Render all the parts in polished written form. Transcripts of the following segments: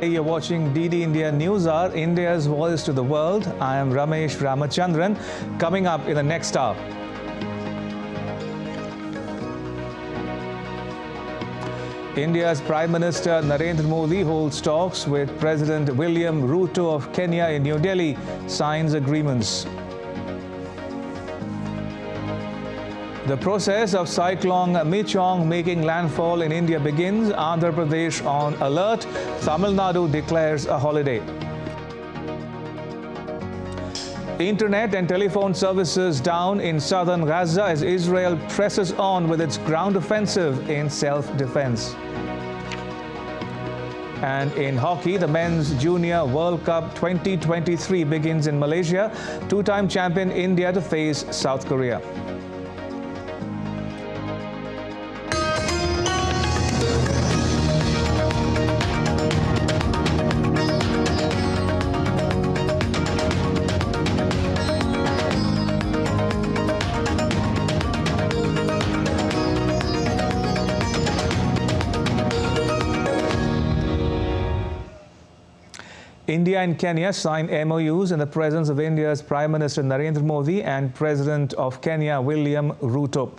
You're watching DD India News Hour, India's voice to the world. I am Ramesh Ramachandran. Coming up in the next hour. India's Prime Minister Narendra Modi holds talks with President William Ruto of Kenya in New Delhi, signs agreements. The process of Cyclone Michaung making landfall in India begins. Andhra Pradesh on alert. Tamil Nadu declares a holiday. Internet and telephone services down in southern Gaza as Israel presses on with its ground offensive in self-defense. And in hockey, the Men's Junior World Cup 2023 begins in Malaysia. Two-time champion India to face South Korea. India and Kenya signed MOUs in the presence of India's Prime Minister Narendra Modi and President of Kenya William Ruto.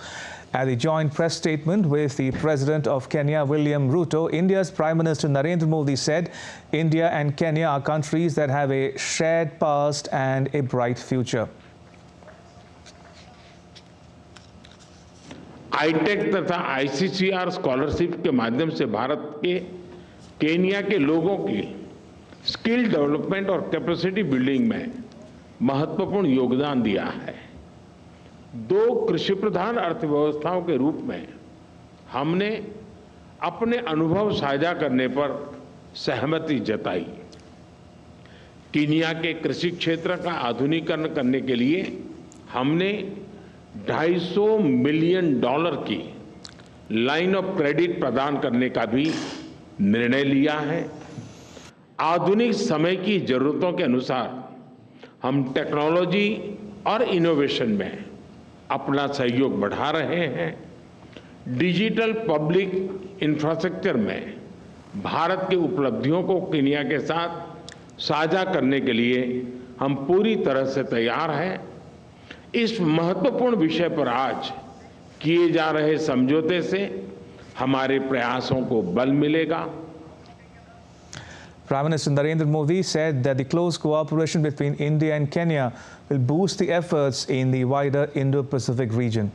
At a joint press statement with the President of Kenya William Ruto, India's Prime Minister Narendra Modi said India and Kenya are countries that have a shared past and a bright future. ITEC तथा ICCR scholarship के माध्यम से भारत के Kenya के लोगों की skill development और capacity building में महत्वपूर्ण योगदान दिया है। दो कृषि प्रधान अर्थव्यवस्थाओं के रूप में हमने अपने अनुभव साझा करने पर सहमति जताई। केनिया के कृषि क्षेत्र का आधुनिकीकरण करने के लिए हमने $250 मिलियन की लाइन ऑफ क्रेडिट प्रदान करने का भी निर्णय लिया है। आधुनिक समय की जरूरतों के अनुसार हम टेक्नोलॉजी और इनोवेशन में अपना सहयोग बढ़ा रहे हैं। डिजिटल पब्लिक इंफ्रास्ट्रक्चर में भारत की उपलब्धियों को केनिया के साथ साझा करने के लिए हम पूरी तरह से तैयार हैं। इस महत्वपूर्ण विषय पर आज किए जा रहे समझौते से हमारे प्रयासों को बल मिलेगा। Prime Minister Narendra Modi said that the close cooperation between India and Kenya will boost the efforts in the wider Indo-Pacific region.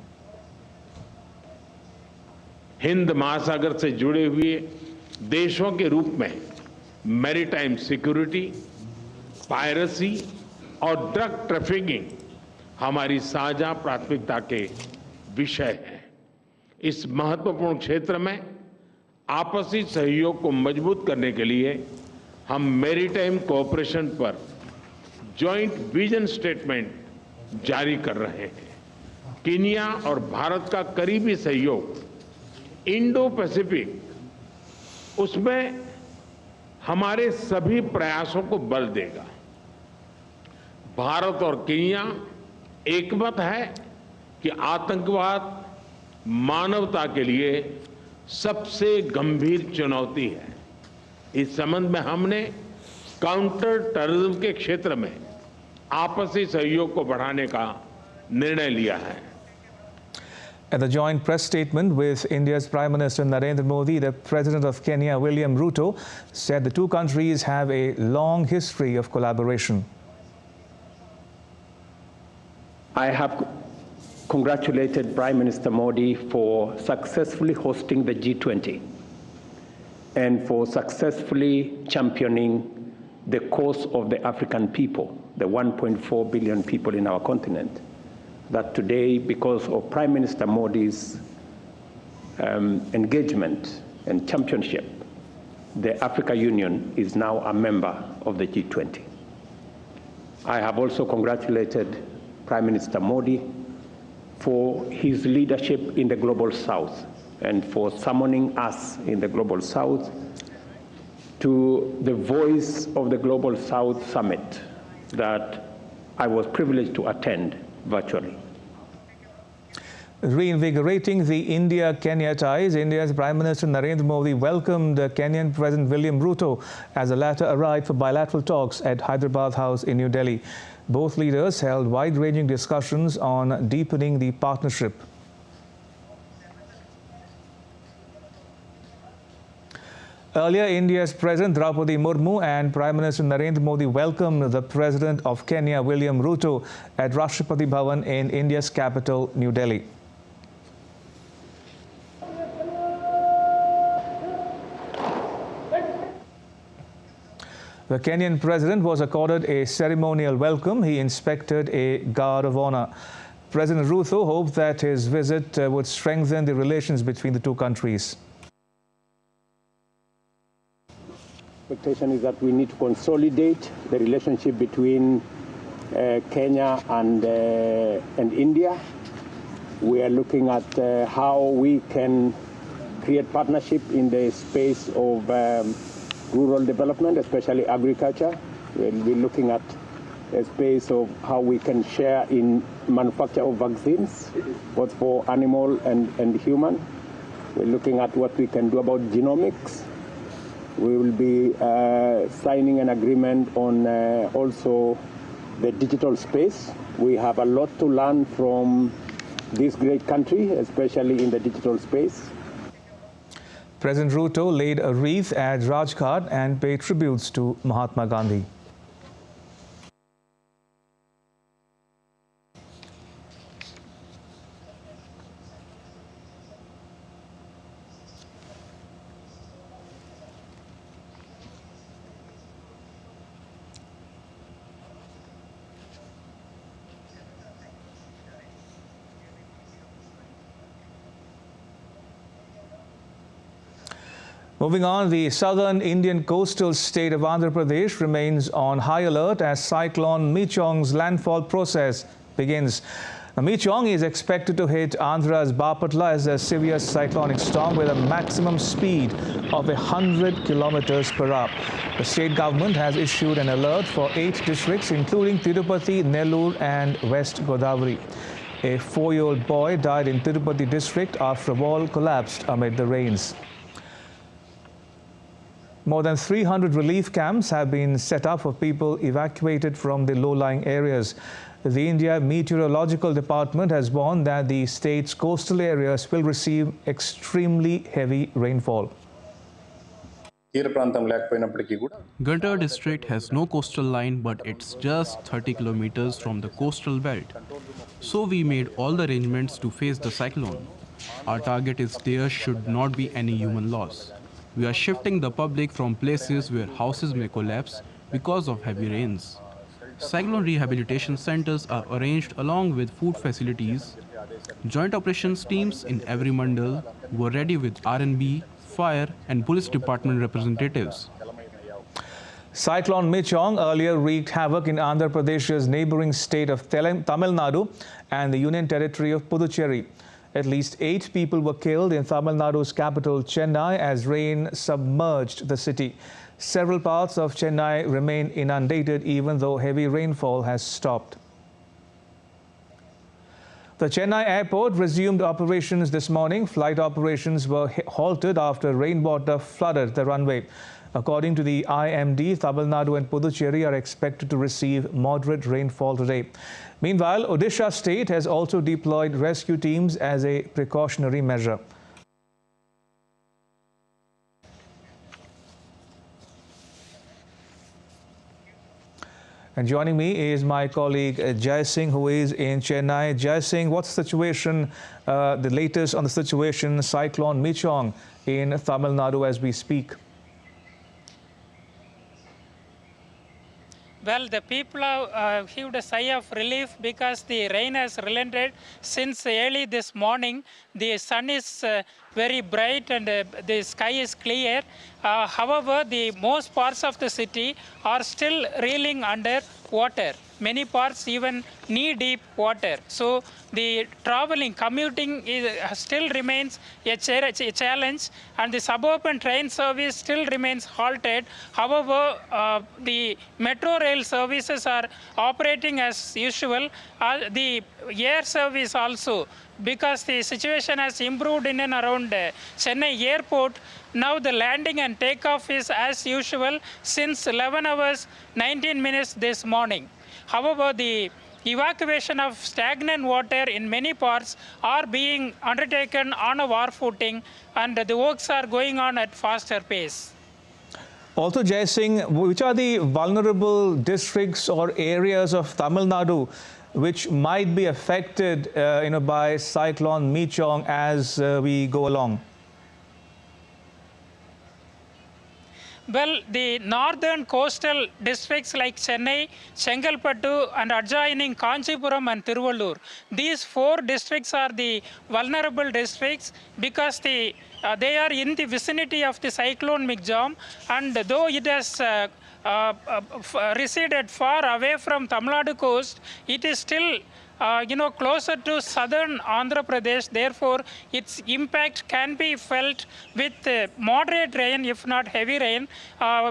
Hind महासागर से जुड़े हुए देशों के रूप में मैरीटाइम सिक्योरिटी, पायरेसी और ड्रग ट्रैफिकिंग हमारी साझा प्राथमिकता के विषय हैं। इस महत्वपूर्ण क्षेत्र में आपसी सहयोग को मजबूत करने के लिए हम मैरीटाइम कोऑपरेशन पर जॉइंट विजन स्टेटमेंट जारी कर रहे हैं। केनिया और भारत का करीबी सहयोग इंडो पैसिफिक उसमें हमारे सभी प्रयासों को बल देगा। भारत और केनिया एकमत है कि आतंकवाद मानवता के लिए सबसे गंभीर चुनौती है। इस संबंध में हमने काउंटर टेररिज्म के क्षेत्र में आपसी सहयोग को बढ़ाने का निर्णय लिया है। At the joint press statement with India's Prime Minister Narendra Modi, the President of Kenya William Ruto said the two countries have a long history of collaboration. I have congratulated Prime Minister Modi for successfully hosting the G20 and for successfully championing the cause of the African people, the 1.4 billion people in our continent, that today, because of Prime Minister Modi's engagement and championship, the Africa Union is now a member of the G20. I have also congratulated Prime Minister Modi for his leadership in the Global South and for summoning us in the Global South to the Voice of the Global South Summit that I was privileged to attend virtually. Reinvigorating the India-Kenya ties, India's Prime Minister Narendra Modi welcomed Kenyan President William Ruto as the latter arrived for bilateral talks at Hyderabad House in New Delhi. Both leaders held wide-ranging discussions on deepening the partnership. Earlier, India's President Draupadi Murmu and Prime Minister Narendra Modi welcomed the President of Kenya, William Ruto, at Rashtrapati Bhavan in India's capital, New Delhi. The Kenyan president was accorded a ceremonial welcome. He inspected a guard of honor. President Ruto hoped that his visit would strengthen the relations between the two countries. The expectation is that we need to consolidate the relationship between Kenya and India. We are looking at how we can create partnership in the space of rural development, especially agriculture. We're looking at a space of how we can share in manufacture of vaccines, both for animal and human. We're looking at what we can do about genomics. We will be signing an agreement on also the digital space. We have a lot to learn from this great country, especially in the digital space. President Ruto laid a wreath at Rajghat and paid tributes to Mahatma Gandhi. Moving on, the southern Indian coastal state of Andhra Pradesh remains on high alert as Cyclone Michaung's landfall process begins. Now, Michaung is expected to hit Andhra's Bapatla as a severe cyclonic storm with a maximum speed of 100 kilometers per hour. The state government has issued an alert for 8 districts, including Tirupati, Nellore and West Godavari. A 4-year-old boy died in Tirupati district after a wall collapsed amid the rains. More than 300 relief camps have been set up for people evacuated from the low-lying areas. The India Meteorological Department has warned that the state's coastal areas will receive extremely heavy rainfall. Guntur district has no coastal line, but it's just 30 kilometers from the coastal belt. So we made all the arrangements to face the cyclone. Our target is there should not be any human loss. We are shifting the public from places where houses may collapse because of heavy rains. Cyclone rehabilitation centers are arranged along with food facilities. Joint operations teams in every mandal were ready with R&B, fire and police department representatives. Cyclone Michaung earlier wreaked havoc in Andhra Pradesh's neighboring state of Tamil Nadu and the Union Territory of Puducherry. At least 8 people were killed in Tamil Nadu's capital, Chennai, as rain submerged the city. Several parts of Chennai remain inundated even though heavy rainfall has stopped. The Chennai airport resumed operations this morning. Flight operations were halted after rainwater flooded the runway. According to the IMD, Tamil Nadu and Puducherry are expected to receive moderate rainfall today. Meanwhile, Odisha state has also deployed rescue teams as a precautionary measure. And joining me is my colleague Jai Singh, who is in Chennai. Jai Singh, what's the situation, the latest on the situation, Cyclone Michaung in Tamil Nadu as we speak? Well, the people have heaved a sigh of relief because the rain has relented since early this morning. The sun is very bright and the sky is clear. However, the most parts of the city are still reeling under water. many parts even knee-deep water. So the traveling, commuting still remains a challenge, and the suburban train service still remains halted. However, the metro rail services are operating as usual. The air service also, because the situation has improved in and around Chennai airport. Now the landing and takeoff is as usual since 11 hours 19 minutes this morning. However, the evacuation of stagnant water in many parts are being undertaken on a war footing, and the works are going on at faster pace. Also, Jai Singh, which are the vulnerable districts or areas of Tamil Nadu which might be affected by Cyclone Michaung as we go along? Well, the northern coastal districts like Chennai, Chengalpattu and adjoining Kanchipuram and Tiruvallur, these 4 districts are the vulnerable districts because they are in the vicinity of the Cyclone Michaung, and though it has receded far away from Tamil Nadu coast, it is still closer to southern Andhra Pradesh. Therefore, its impact can be felt with moderate rain, if not heavy rain,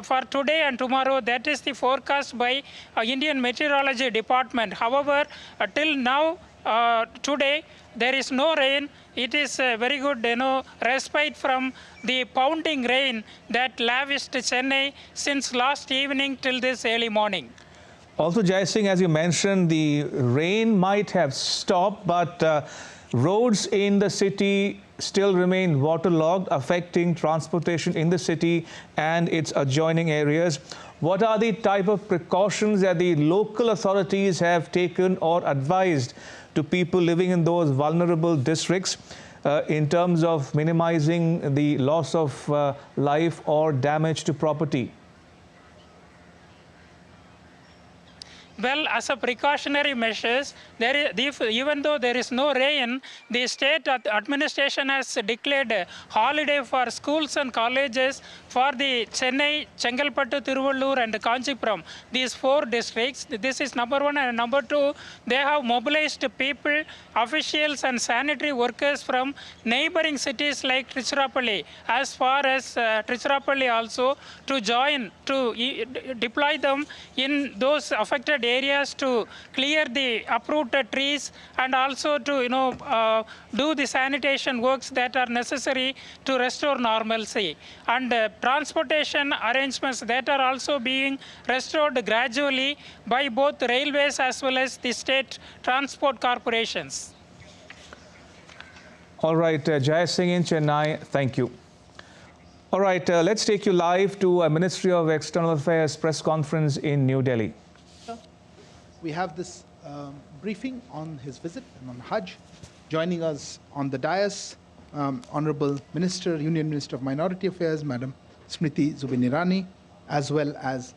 for today and tomorrow. That is the forecast by Indian Meteorology Department. However, till now, today, there is no rain. It is a very good respite from the pounding rain that lavished Chennai since last evening till this early morning. Also, Jai Singh, as you mentioned, the rain might have stopped, but roads in the city still remain waterlogged, affecting transportation in the city and its adjoining areas. What are the type of precautions that the local authorities have taken or advised to people living in those vulnerable districts in terms of minimizing the loss of life or damage to property? Well, as a precautionary measures, even though there is no rain, the state administration has declared a holiday for schools and colleges for the Chennai, Chengalpattu, Tiruvallur and Kanchipuram, these 4 districts. This is number 1. And number 2, they have mobilized people, officials and sanitary workers from neighboring cities like Tiruchirappalli, as far as Tiruchirappalli also, to deploy them in those affected areas to clear the uprooted trees and also to do the sanitation works that are necessary to restore normalcy, and transportation arrangements that are also being restored gradually by both railways as well as the state transport corporations. All right, Jai Singh in Chennai, thank you. All right, let's take you live to a Ministry of External Affairs press conference in New Delhi. We have this briefing on his visit and on Hajj. Joining us on the dais, Honorable Minister, Union Minister of Minority Affairs, Madam Smriti Zubin Irani, as well as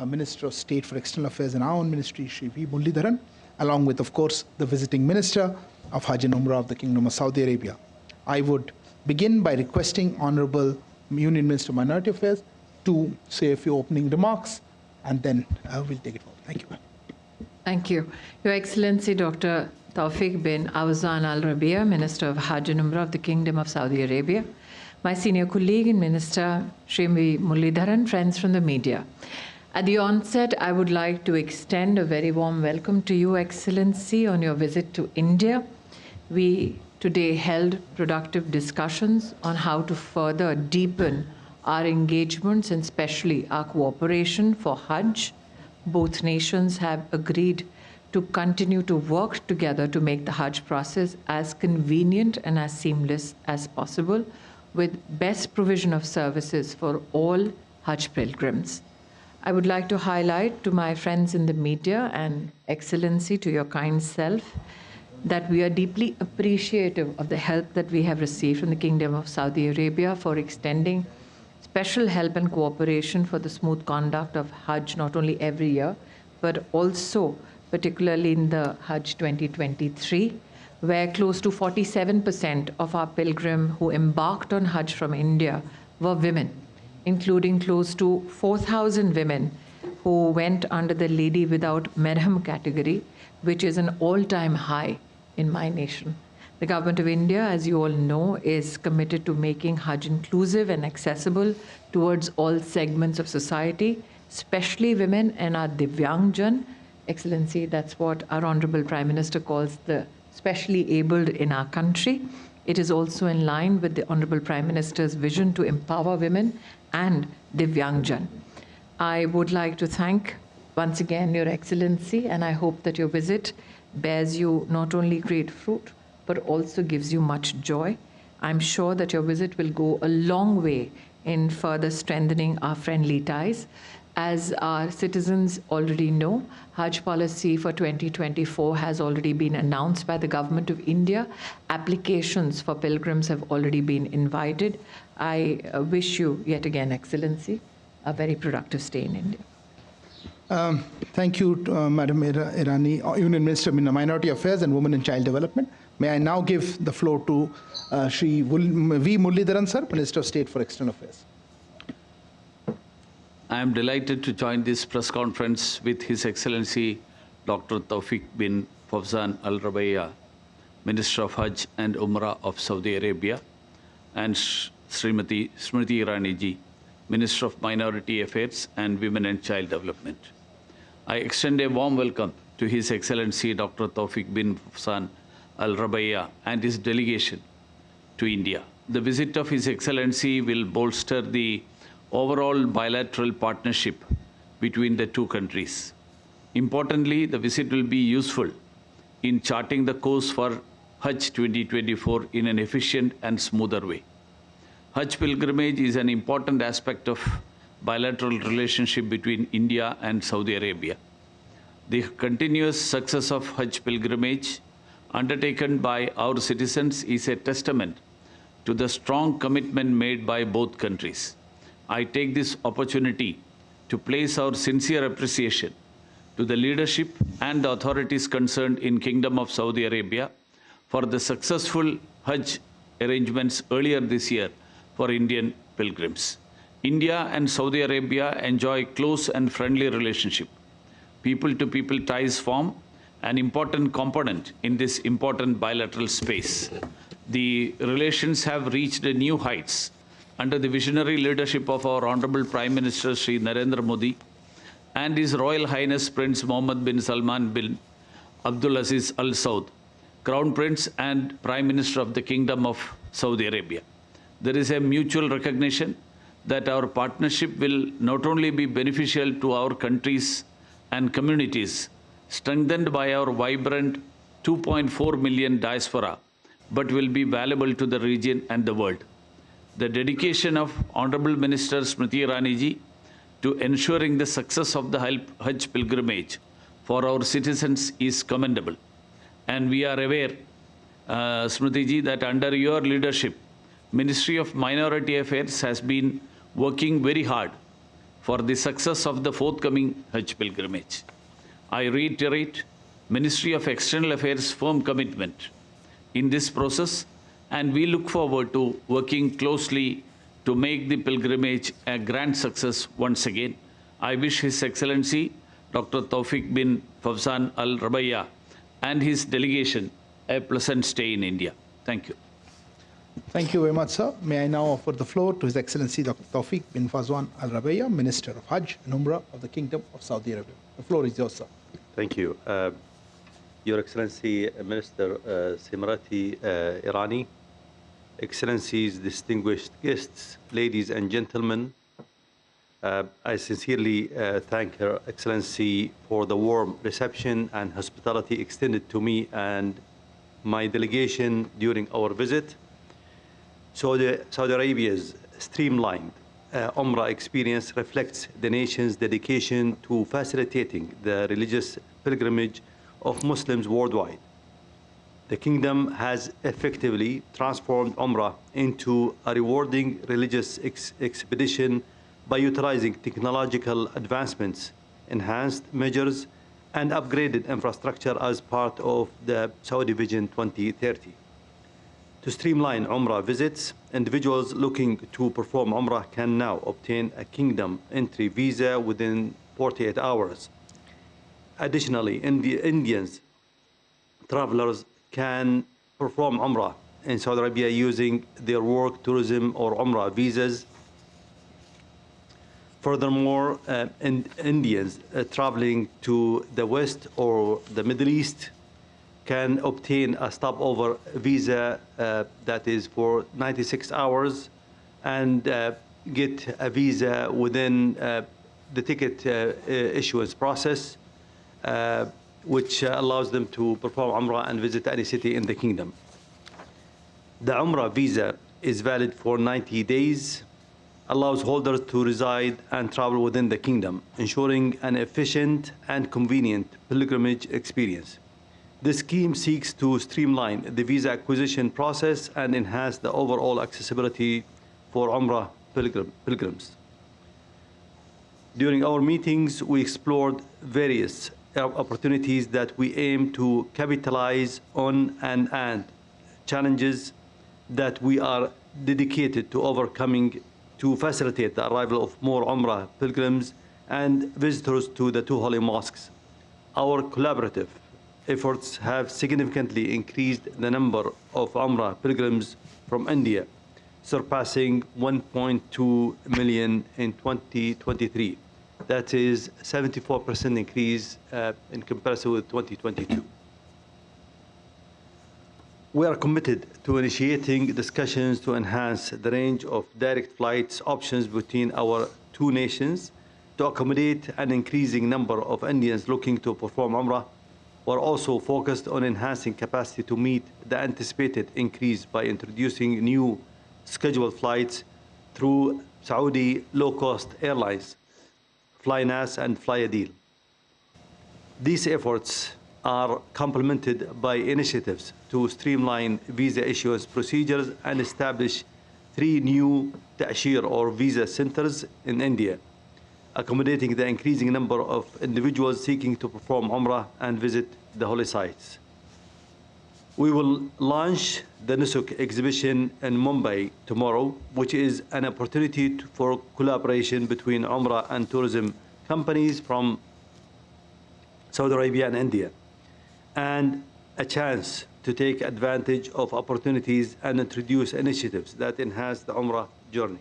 Minister of State for External Affairs in our own ministry, Shri V. Muralidharan, along with, of course, the visiting Minister of Hajj and Umrah of the Kingdom of Saudi Arabia. I would begin by requesting Honorable Union Minister of Minority Affairs to say a few opening remarks, and then we'll take it forward. Thank you. Thank you. Your Excellency Dr. Tawfiq bin Awzan Al Rabia, Minister of Hajj and Umrah of the Kingdom of Saudi Arabia, my senior colleague and Minister Shri Muralidharan, friends from the media. At the onset, I would like to extend a very warm welcome to you, Excellency, on your visit to India. We today held productive discussions on how to further deepen our engagements and especially our cooperation for Hajj. Both nations have agreed to continue to work together to make the Hajj process as convenient and as seamless as possible, with best provision of services for all Hajj pilgrims. I would like to highlight to my friends in the media and Excellency, to your kind self, that we are deeply appreciative of the help that we have received from the Kingdom of Saudi Arabia for extending special help and cooperation for the smooth conduct of Hajj, not only every year, but also particularly in the Hajj 2023, where close to 47% of our pilgrims who embarked on Hajj from India were women, including close to 4,000 women who went under the Lady Without Merham category, which is an all-time high in my nation. The Government of India, as you all know, is committed to making Hajj inclusive and accessible towards all segments of society, especially women and our Divyangjan. Excellency, that's what our Honorable Prime Minister calls the specially abled in our country. It is also in line with the Honorable Prime Minister's vision to empower women and Divyangjan. I would like to thank once again Your Excellency, and I hope that your visit bears you not only great fruit, but also gives you much joy. I'm sure that your visit will go a long way in further strengthening our friendly ties. As our citizens already know, Hajj policy for 2024 has already been announced by the Government of India. Applications for pilgrims have already been invited. I wish you, yet again, Excellency, a very productive stay in India. Thank you, Madam Irani, Union Minister of Minority Affairs and Women and Child Development. May I now give the floor to Shri V. Muralidharan Sir, Minister of State for External Affairs. I am delighted to join this press conference with His Excellency Dr. Tawfiq bin Fawzan Al Rabi'a, Minister of Hajj and Umrah of Saudi Arabia, and Srimati Smriti Irani ji, Minister of Minority Affairs and Women and Child Development. I extend a warm welcome to His Excellency Dr. Tawfiq bin Fawzan Al Rabi'a and his delegation to India. The visit of His Excellency will bolster the overall bilateral partnership between the two countries. Importantly, the visit will be useful in charting the course for Hajj 2024 in an efficient and smoother way. Hajj pilgrimage is an important aspect of bilateral relationship between India and Saudi Arabia. The continuous success of Hajj pilgrimage undertaken by our citizens is a testament to the strong commitment made by both countries. I take this opportunity to place our sincere appreciation to the leadership and the authorities concerned in Kingdom of Saudi Arabia for the successful Hajj arrangements earlier this year for Indian pilgrims. India and Saudi Arabia enjoy close and friendly relationship. People-to-people ties form an important component in this important bilateral space. The relations have reached new heights under the visionary leadership of our Honorable Prime Minister Shri Narendra Modi and His Royal Highness Prince Mohammed bin Salman bin Abdulaziz Al Saud, Crown Prince and Prime Minister of the Kingdom of Saudi Arabia. There is a mutual recognition that our partnership will not only be beneficial to our countries and communities, strengthened by our vibrant 2.4 million diaspora, but will be valuable to the region and the world. The dedication of Honorable Minister Smriti Irani ji to ensuring the success of the Hajj pilgrimage for our citizens is commendable. And we are aware, Smriti ji, that under your leadership, Ministry of Minority Affairs has been working very hard for the success of the forthcoming Hajj pilgrimage. I reiterate Ministry of External Affairs' firm commitment in this process, and we look forward to working closely to make the pilgrimage a grand success once again. I wish His Excellency Dr. Tawfiq bin Fawzan Al Rabi'a and his delegation a pleasant stay in India. Thank you. Thank you very much, sir. May I now offer the floor to His Excellency Dr. Tawfiq bin Fawzan Al Rabi'a, Minister of Hajj and Umrah of the Kingdom of Saudi Arabia. The floor is yours, sir. Thank you. Your Excellency, Minister Smriti Irani, Excellencies, distinguished guests, ladies and gentlemen, I sincerely thank Her Excellency for the warm reception and hospitality extended to me and my delegation during our visit. Saudi Arabia's streamlined Umrah experience reflects the nation's dedication to facilitating the religious pilgrimage of Muslims worldwide. The Kingdom has effectively transformed Umrah into a rewarding religious expedition by utilizing technological advancements, enhanced measures, and upgraded infrastructure as part of the Saudi Vision 2030. To streamline Umrah visits, individuals looking to perform Umrah can now obtain a Kingdom entry visa within 48 hours. Additionally, Indians travelers can perform Umrah in Saudi Arabia using their work, tourism, or Umrah visas. Furthermore, Indians traveling to the West or the Middle East can obtain a stopover visa that is for 96 hours and get a visa within the ticket issuance process, which allows them to perform Umrah and visit any city in the kingdom. The Umrah visa is valid for 90 days, allows holders to reside and travel within the kingdom, ensuring an efficient and convenient pilgrimage experience. This scheme seeks to streamline the visa acquisition process and enhance the overall accessibility for Umrah pilgrims. During our meetings, we explored various opportunities that we aim to capitalize on and challenges that we are dedicated to overcoming to facilitate the arrival of more Umrah pilgrims and visitors to the two holy mosques. Our collaborative efforts have significantly increased the number of Umrah pilgrims from India, surpassing 1.2 million in 2023. That is 74% increase in comparison with 2022. We are committed to initiating discussions to enhance the range of direct flights options between our two nations to accommodate an increasing number of Indians looking to perform Umrah. We're also focused on enhancing capacity to meet the anticipated increase by introducing new scheduled flights through Saudi low-cost airlines, FlyNAS and Flyadil. These efforts are complemented by initiatives to streamline visa issuance procedures and establish 3 new ta'shir or visa centers in India, accommodating the increasing number of individuals seeking to perform Umrah and visit the holy sites. We will launch the Nusuk exhibition in Mumbai tomorrow, which is an opportunity for collaboration between Umrah and tourism companies from Saudi Arabia and India, and a chance to take advantage of opportunities and introduce initiatives that enhance the Umrah journey.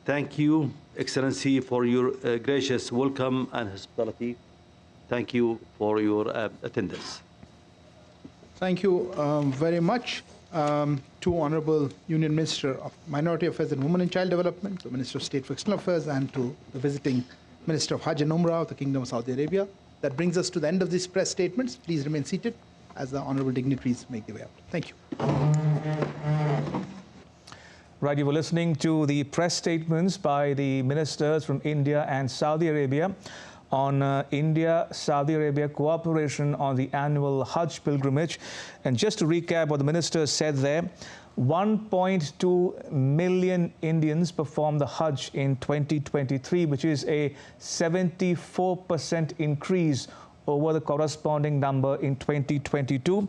Thank you, Excellency, for your gracious welcome and hospitality. Thank you for your attendance. Thank you very much to Honorable Union Minister of Minority Affairs and Women and Child Development, to Minister of State for External Affairs, and to the visiting Minister of Hajj and Umrah of the Kingdom of Saudi Arabia. That brings us to the end of these press statements. Please remain seated as the honorable dignitaries make their way out. Thank you. Right, you were listening to the press statements by the ministers from India and Saudi Arabia on India-Saudi Arabia cooperation on the annual Hajj pilgrimage. And just to recap what the ministers said there, 1.2 million Indians performed the Hajj in 2023, which is a 74% increase over the corresponding number in 2022.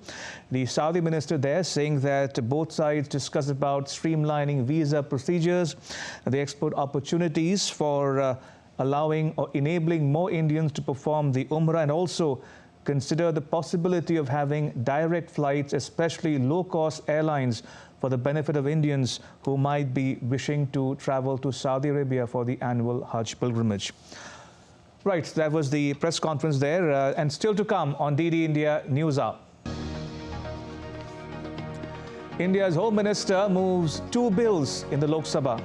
The Saudi minister there saying that both sides discussed about streamlining visa procedures. They explored opportunities for allowing or enabling more Indians to perform the Umrah, and also consider the possibility of having direct flights, especially low-cost airlines, for the benefit of Indians who might be wishing to travel to Saudi Arabia for the annual Hajj pilgrimage. Right, that was the press conference there, and still to come on DD India News Hour. India's Home Minister moves 2 bills in the Lok Sabha.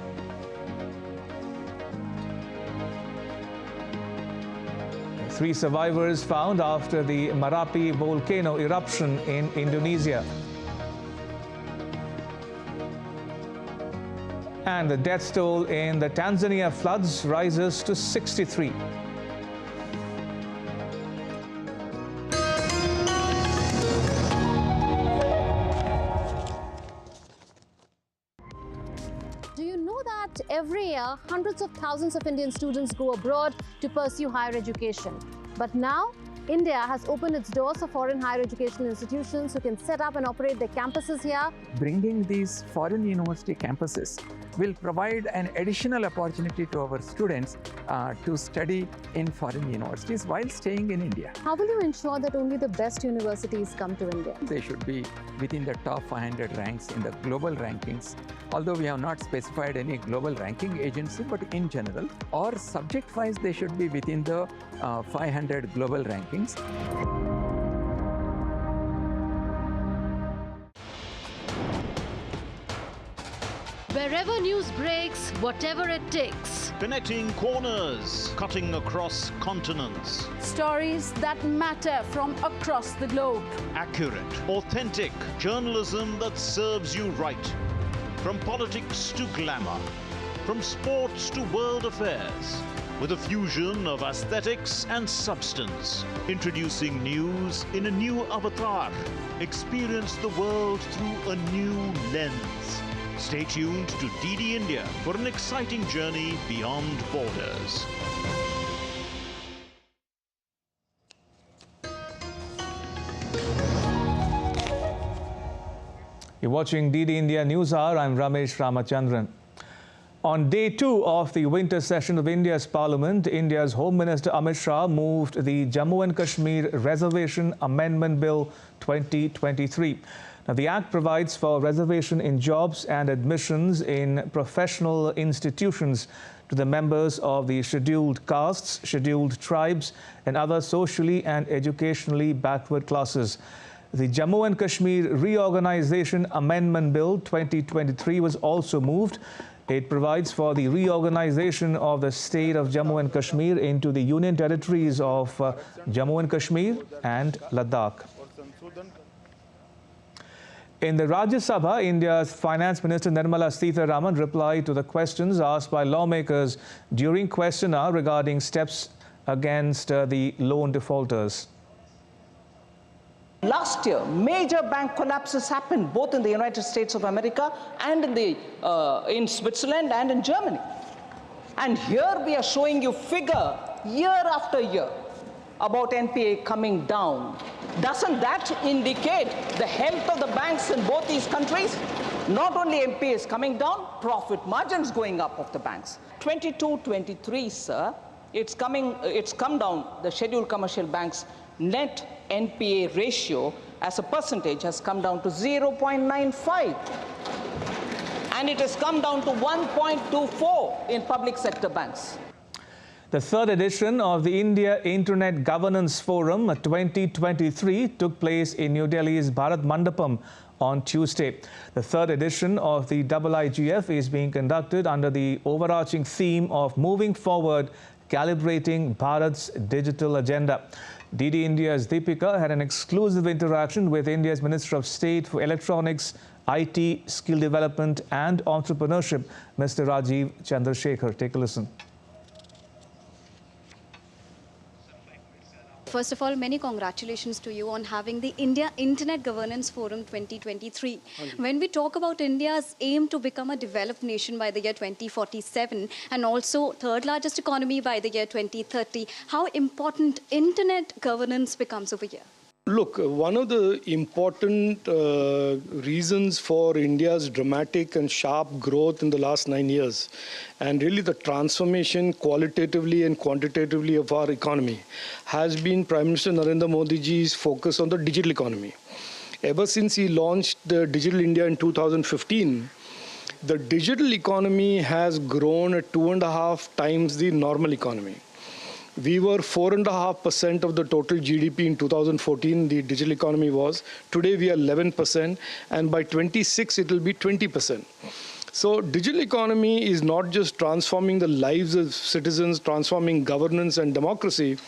Three survivors found after the Merapi volcano eruption in Indonesia. And the death toll in the Tanzania floods rises to 63. Do you know that every year, hundreds of thousands of Indian students go abroad to pursue higher education? But now, India has opened its doors for foreign higher educational institutions who can set up and operate their campuses here. Bringing these foreign university campuses will provide an additional opportunity to our students to study in foreign universities while staying in India. How will you ensure that only the best universities come to India? They should be within the top 500 ranks in the global rankings, although we have not specified any global ranking agency, but in general, or subject-wise, they should be within the 500 global rankings. Wherever news breaks, whatever it takes. Connecting corners, cutting across continents. Stories that matter from across the globe. Accurate, authentic journalism that serves you right. From politics to glamour, from sports to world affairs, with a fusion of aesthetics and substance. Introducing news in a new avatar. Experience the world through a new lens. Stay tuned to DD India for an exciting journey beyond borders. You're watching DD India News Hour. I'm Ramesh Ramachandran. On day 2 of the winter session of India's Parliament, India's Home Minister Amit Shah moved the Jammu and Kashmir Reservation Amendment Bill 2023. Now, the Act provides for reservation in jobs and admissions in professional institutions to the members of the scheduled castes, scheduled tribes, and other socially and educationally backward classes. The Jammu and Kashmir Reorganization Amendment Bill 2023 was also moved. It provides for the reorganization of the state of Jammu and Kashmir into the union territories of Jammu and Kashmir and Ladakh. In the Rajya Sabha, India's Finance Minister Nirmala Sitharaman replied to the questions asked by lawmakers during question hour regarding steps against the loan defaulters. Last year, major bank collapses happened both in the United States of America and in Switzerland and in Germany. And here we are showing you figure year after year about NPA coming down. Doesn't that indicate the health of the banks in both these countries? Not only NPA is coming down, profit margins going up of the banks. 22-23, sir, it's come down, the scheduled commercial banks' net NPA ratio as a percentage has come down to 0.95. And it has come down to 1.24 in public sector banks. The third edition of the India Internet Governance Forum 2023 took place in New Delhi's Bharat Mandapam on Tuesday. The third edition of the IIGF is being conducted under the overarching theme of moving forward, calibrating Bharat's digital agenda. DD India's Deepika had an exclusive interaction with India's Minister of State for Electronics, IT, Skill Development and Entrepreneurship, Mr. Rajiv Chandrasekhar. Take a listen. First of all, many congratulations to you on having the India Internet Governance Forum 2023. When we talk about India's aim to become a developed nation by the year 2047 and also third largest economy by the year 2030, how important internet governance becomes over here? Look, one of the important reasons for India's dramatic and sharp growth in the last 9 years, and really the transformation qualitatively and quantitatively of our economy, has been Prime Minister Narendra Modi ji's focus on the digital economy. Ever since he launched the Digital India in 2015, the digital economy has grown at 2.5 times the normal economy. We were 4.5% of the total GDP in 2014, the digital economy was. Today we are 11%, and by 26 it will be 20%. So digital economy is not just transforming the lives of citizens, transforming governance and democracy.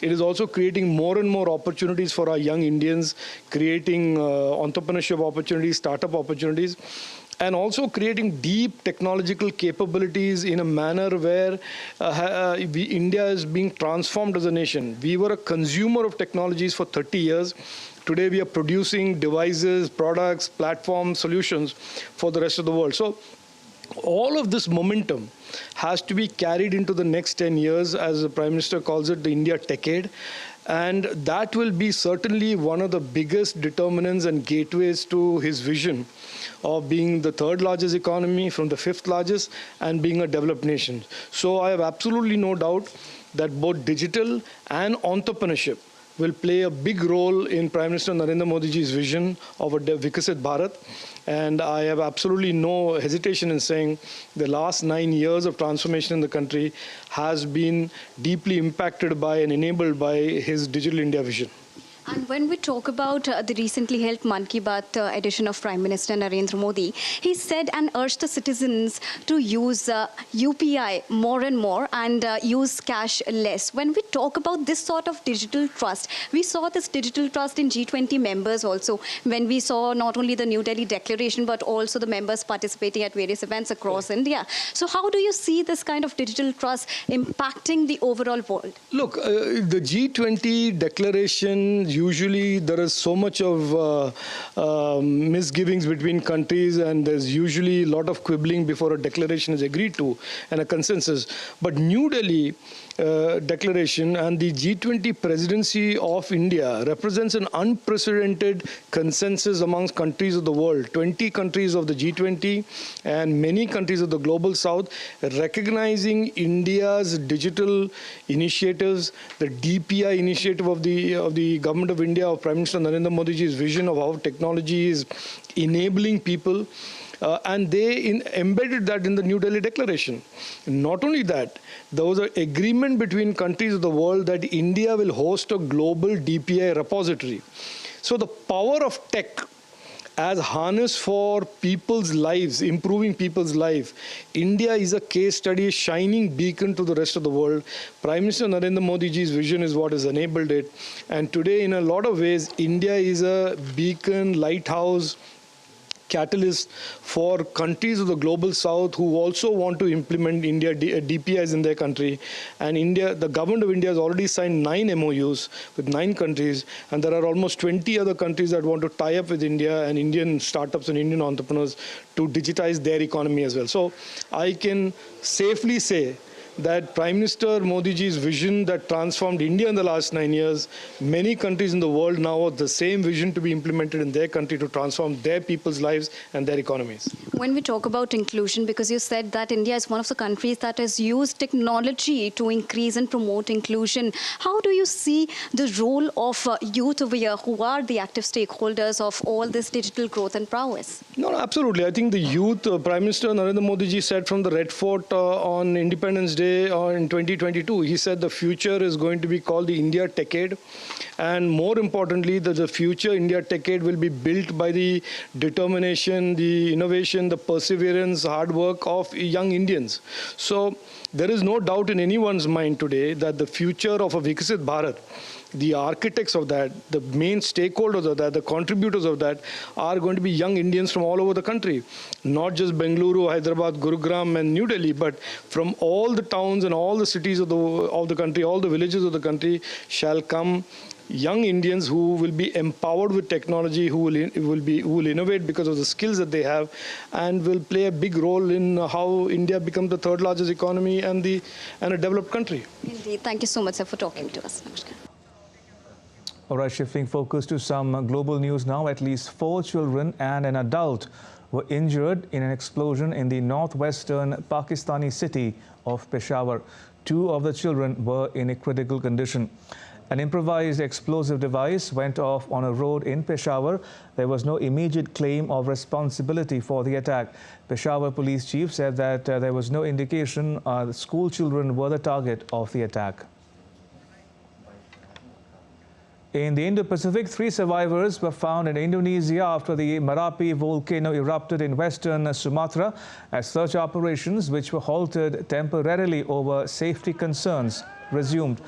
It is also creating more and more opportunities for our young Indians, creating entrepreneurship opportunities, startup opportunities, and also creating deep technological capabilities in a manner where India is being transformed as a nation. We were a consumer of technologies for 30 years. Today we are producing devices, products, platforms, solutions for the rest of the world. So all of this momentum has to be carried into the next 10 years, as the Prime Minister calls it, the India Decade. And that will be certainly one of the biggest determinants and gateways to his vision of being the third largest economy from the fifth largest and being a developed nation. So I have absolutely no doubt that both digital and entrepreneurship will play a big role in Prime Minister Narendra Modi's vision of a Vikasit Bharat. And I have absolutely no hesitation in saying the last 9 years of transformation in the country has been deeply impacted by and enabled by his Digital India vision. And when we talk about the recently held Mann Ki Baat edition of Prime Minister Narendra Modi, he said and urged the citizens to use UPI more and more and use cash less. When we talk about this sort of digital trust, we saw this digital trust in G20 members also, when we saw not only the New Delhi declaration, but also the members participating at various events across India. So how do you see this kind of digital trust impacting the overall world? Look, the G20 declaration, usually there is so much of misgivings between countries, and there's usually a lot of quibbling before a declaration is agreed to and a consensus. But New Delhi declaration and the G20 presidency of India represents an unprecedented consensus amongst countries of the world. 20 countries of the G20 and many countries of the global south recognizing India's digital initiatives, the DPI initiative of the government of India, of Prime Minister Narendra Modi's vision of how technology is enabling people. And they embedded that in the New Delhi Declaration. Not only that, there was an agreement between countries of the world that India will host a global DPI repository. So the power of tech as harness for people's lives, improving people's life, India is a case study, a shining beacon to the rest of the world. Prime Minister Narendra Modi's vision is what has enabled it. And today, in a lot of ways, India is a beacon, lighthouse, catalyst for countries of the global south who also want to implement India DPIs in their country. And India, the government of India has already signed 9 MOUs with 9 countries, and there are almost 20 other countries that want to tie up with India and Indian startups and Indian entrepreneurs to digitize their economy as well. So I can safely say that Prime Minister Modi's vision that transformed India in the last 9 years, many countries in the world now have the same vision to be implemented in their country to transform their people's lives and their economies. When we talk about inclusion, because you said that India is one of the countries that has used technology to increase and promote inclusion, how do you see the role of youth over here, who are the active stakeholders of all this digital growth and prowess? No, absolutely. I think the youth, Prime Minister Narendra Modi said from the Red Fort on Independence Day in 2022, he said the future is going to be called the India Decade. And more importantly, the future India Decade will be built by the determination, the innovation, the perseverance, hard work of young Indians. So there is no doubt in anyone's mind today that the future of a Vikasit Bharat, the architects of that, the main stakeholders of that, the contributors of that are going to be young Indians from all over the country. Not just Bengaluru, Hyderabad, Gurugram and New Delhi, but from all the towns and all the cities of the country, all the villages of the country shall come young Indians who will be empowered with technology, who will innovate because of the skills that they have, and will play a big role in how India becomes the third largest economy and a developed country. Indeed. Thank you so much, sir, for talking to us. Namaskar. All right, shifting focus to some global news now. At least 4 children and an adult were injured in an explosion in the northwestern Pakistani city of Peshawar. 2 of the children were in a critical condition. An improvised explosive device went off on a road in Peshawar. There was no immediate claim of responsibility for the attack. Peshawar police chief said that there was no indication the school children were the target of the attack. In the Indo-Pacific, 3 survivors were found in Indonesia after the Merapi volcano erupted in western Sumatra as search operations, which were halted temporarily over safety concerns, resumed.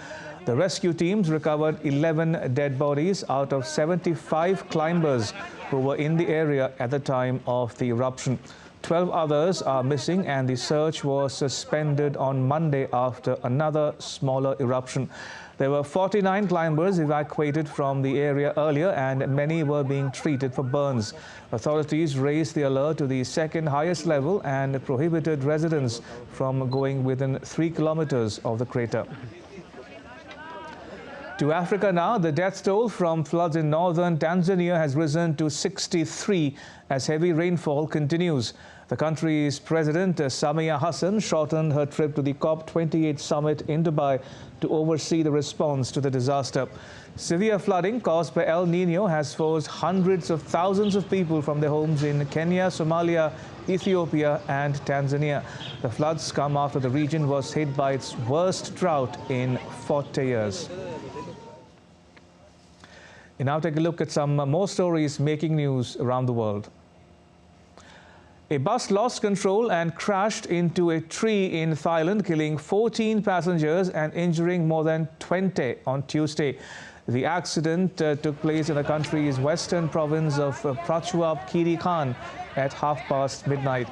The rescue teams recovered 11 dead bodies out of 75 climbers who were in the area at the time of the eruption. 12 others are missing, and the search was suspended on Monday after another smaller eruption. There were 49 climbers evacuated from the area earlier, and many were being treated for burns. Authorities raised the alert to the second highest level and prohibited residents from going within 3 kilometers of the crater. To Africa now, the death toll from floods in northern Tanzania has risen to 63 as heavy rainfall continues. The country's president, Samia Hassan, shortened her trip to the COP28 summit in Dubai to oversee the response to the disaster. Severe flooding caused by El Nino has forced hundreds of thousands of people from their homes in Kenya, Somalia, Ethiopia and Tanzania. The floods come after the region was hit by its worst drought in 40 years. And now take a look at some more stories making news around the world. A bus lost control and crashed into a tree in Thailand, killing 14 passengers and injuring more than 20 on Tuesday. The accident took place in the country's western province of Prachuap Khiri Khan at midnight.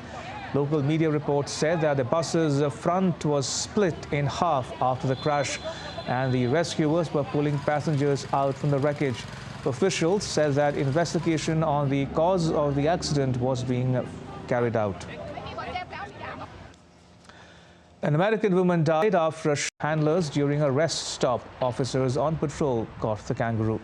Local media reports said that the bus's front was split in half after the crash, and the rescuers were pulling passengers out from the wreckage. Officials said that investigation on the cause of the accident was being carried out. An American woman died after handlers during a rest stop. Officers on patrol caught the kangaroo.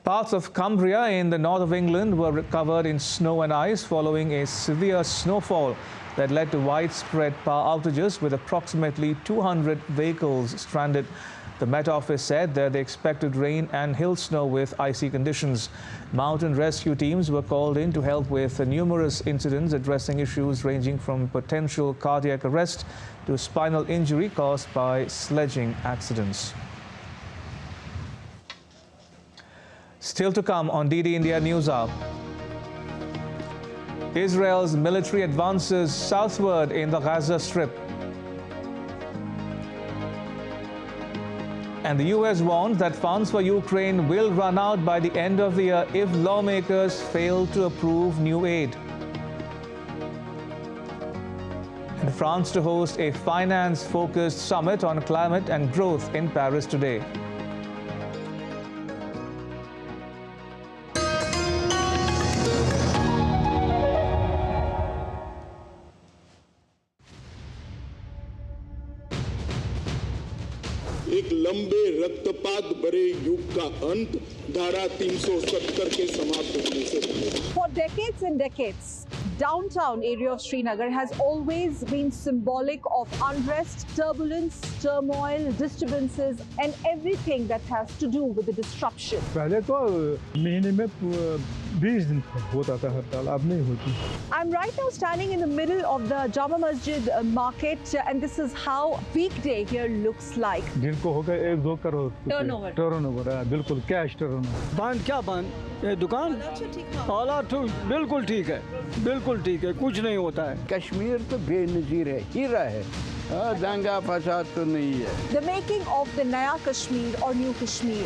Parts of Cumbria in the north of England were covered in snow and ice following a severe snowfall that led to widespread power outages with approximately 200 vehicles stranded. The Met Office said that they expected rain and hail snow with icy conditions. Mountain rescue teams were called in to help with numerous incidents addressing issues ranging from potential cardiac arrest to spinal injury caused by sledging accidents. Still to come on DD India News Hour. Israel's military advances southward in the Gaza Strip. And the US warns that funds for Ukraine will run out by the end of the year if lawmakers fail to approve new aid. And France to host a finance-focused summit on climate and growth in Paris today. एक लंबे रक्तपात भरे युग का अंत धारा 370 के समाप्त होने से पहले। For decades and decades, downtown area of Srinagar has always been symbolic of unrest, turbulence, turmoil, disturbances, and everything that has to do with the disruption. पहले तो महीने में 20 दिन होता था हड़ताल, अब नहीं होती। I'm right now standing in the middle of the Jama Masjid market, and this is how weekday here looks like. दिन को होगा 1-2 करोड़ Turnover है, बिल्कुल कैश टर्नओवर। बंद क्या बंद? ये दुकान हालात तो बिल्कुल ठीक है, बिल्कुल ठीक है, कुछ नहीं होता है। कश्मीर तो बेनजीर है, हीरा है, दंगा फसाद तो नहीं है। The making of the Naya Kashmir or New Kashmir.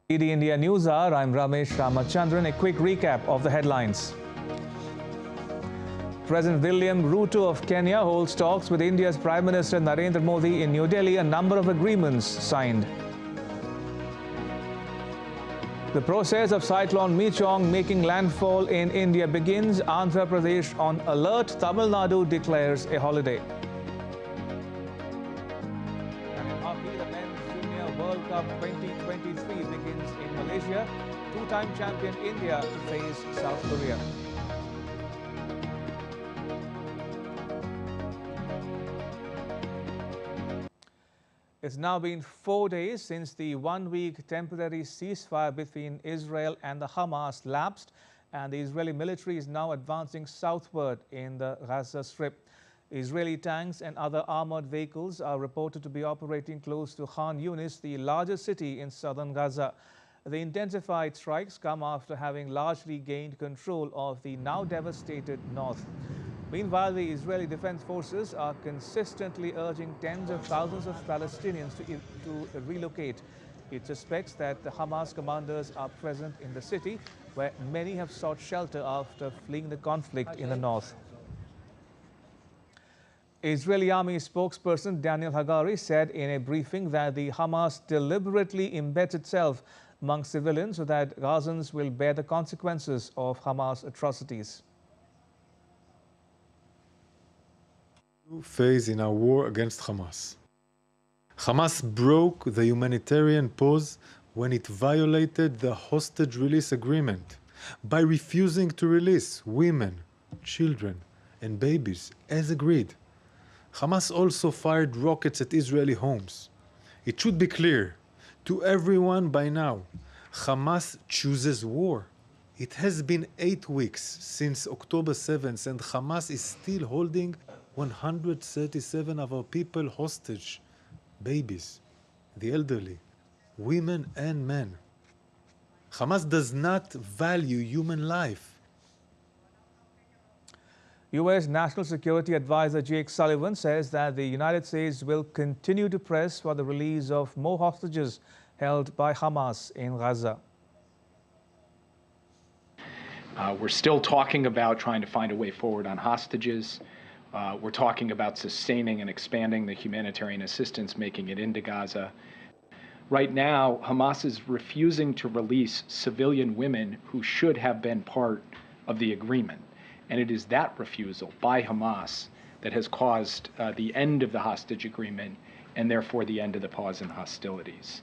DD India News Hour, I'm Ramesh Ramachandran. A quick recap of the headlines. President William Ruto of Kenya holds talks with India's Prime Minister Narendra Modi in New Delhi. A number of agreements signed. The process of Cyclone Michaung making landfall in India begins. Andhra Pradesh on alert. Tamil Nadu declares a holiday. And in hockey, the Men's Junior World Cup 2023 begins in Malaysia. Two-time champion India to face South Korea. It's now been 4 days since the one-week temporary ceasefire between Israel and the Hamas lapsed, and the Israeli military is now advancing southward in the Gaza Strip. Israeli tanks and other armored vehicles are reported to be operating close to Khan Yunis, the largest city in southern Gaza. The intensified strikes come after having largely gained control of the now devastated north. Meanwhile, the Israeli Defense Forces are consistently urging tens of thousands of Palestinians to relocate. It suspects that the Hamas commanders are present in the city, where many have sought shelter after fleeing the conflict in the north. Israeli Army spokesperson Daniel Hagari said in a briefing that the Hamas deliberately embeds itself among civilians so that Gazans will bear the consequences of Hamas atrocities. New phase in our war against Hamas. Hamas broke the humanitarian pause when it violated the hostage release agreement by refusing to release women, children, and babies as agreed. Hamas also fired rockets at Israeli homes. It should be clear to everyone by now, Hamas chooses war. It has been 8 weeks since October 7th and Hamas is still holding 137 of our people hostage. Babies, the elderly, women and men. Hamas does not value human life. U.S. National Security Advisor Jake Sullivan says that the United States will continue to press for the release of more hostages held by Hamas in Gaza. We're still talking about trying to find a way forward on hostages. We're talking about sustaining and expanding the humanitarian assistance, making it into Gaza. Right now, Hamas is refusing to release civilian women who should have been part of the agreement. And it is that refusal by Hamas that has caused the end of the hostage agreement and therefore the end of the pause in hostilities.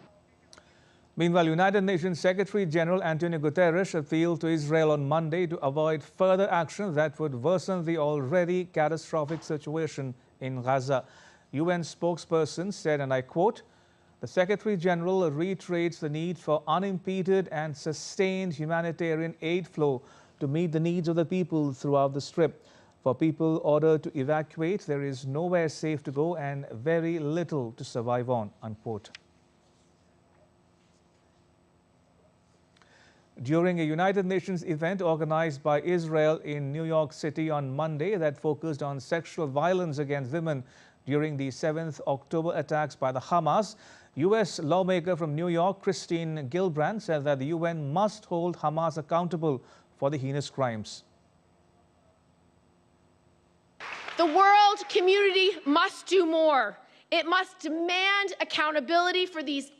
Meanwhile, United Nations Secretary General Antonio Guterres appealed to Israel on Monday to avoid further action that would worsen the already catastrophic situation in Gaza. UN spokesperson said, and I quote, "The Secretary General reiterates the need for unimpeded and sustained humanitarian aid flow to meet the needs of the people throughout the Strip. For people ordered to evacuate, there is nowhere safe to go and very little to survive on," unquote. During a United Nations event organized by Israel in New York City on Monday that focused on sexual violence against women during the 7th October attacks by the Hamas, U.S. lawmaker from New York, Christine Gillibrand, said that the UN must hold Hamas accountable for the heinous crimes. The world community must do more. It must demand accountability for these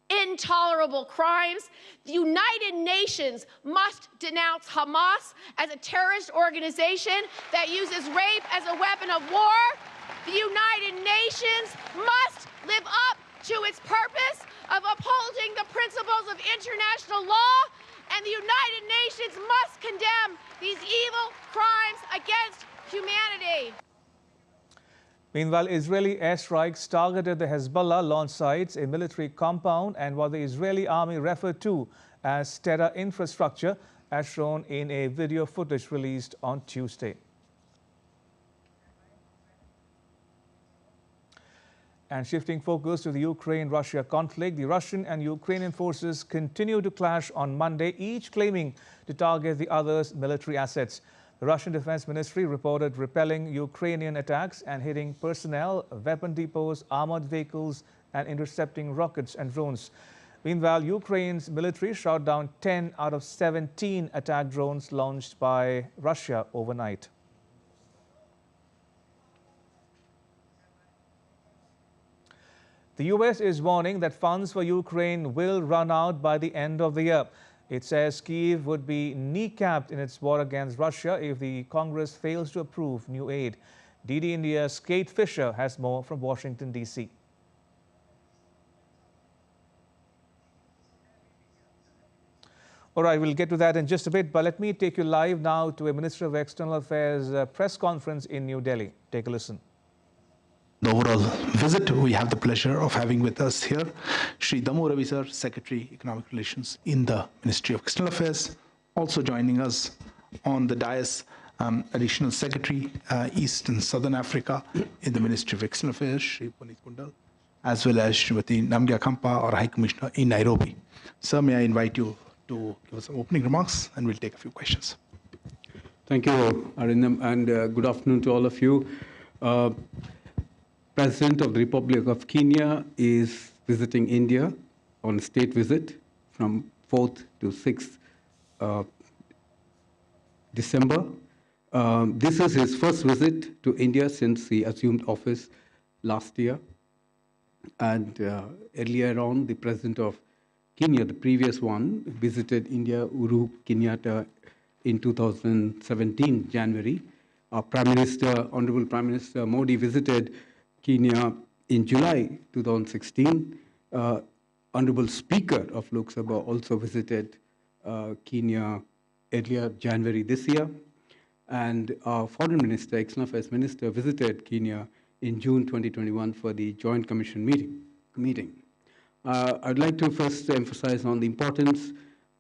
intolerable crimes. The United Nations must denounce Hamas as a terrorist organization that uses rape as a weapon of war. The United Nations must live up to its purpose of upholding the principles of international law, and the United Nations must condemn these evil crimes against humanity. Meanwhile, Israeli airstrikes targeted the Hezbollah launch sites, a military compound, and what the Israeli army referred to as terror infrastructure, as shown in a video footage released on Tuesday. And shifting focus to the Ukraine-Russia conflict, the Russian and Ukrainian forces continue to clash on Monday, each claiming to target the other's military assets. The Russian Defense Ministry reported repelling Ukrainian attacks and hitting personnel, weapon depots, armored vehicles, and intercepting rockets and drones. Meanwhile, Ukraine's military shot down 10 out of 17 attack drones launched by Russia overnight. The U.S. is warning that funds for Ukraine will run out by the end of the year. It says Kyiv would be kneecapped in its war against Russia if the Congress fails to approve new aid. DD India's Kate Fisher has more from Washington, D.C. All right, we'll get to that in just a bit, but let me take you live now to a Minister of External Affairs press conference in New Delhi. Take a listen. The overall visit, we have the pleasure of having with us here Shri Damu Ravi sir, Secretary Economic Relations in the Ministry of External Affairs. Also joining us on the dais, Additional Secretary East and Southern Africa in the Ministry of External Affairs, Shri Puneet Kundal, as well as Shrimati Namgya Khampa, our High Commissioner in Nairobi. Sir, may I invite you to give us some opening remarks and we'll take a few questions. Thank you, Arindam, and good afternoon to all of you. President of the Republic of Kenya is visiting India on a state visit from 4th to 6th December. This is his first visit to India since he assumed office last year. And earlier on, the President of Kenya, the previous one, visited India, Uhuru Kenyatta, in 2017, January. Our Prime Minister, Honorable Prime Minister Modi visited Kenya in July 2016. Honorable Speaker of Lok Sabha also visited Kenya earlier January this year. And our Foreign Minister, External Affairs Minister, visited Kenya in June 2021 for the Joint Commission meeting. I'd like to first emphasize on the importance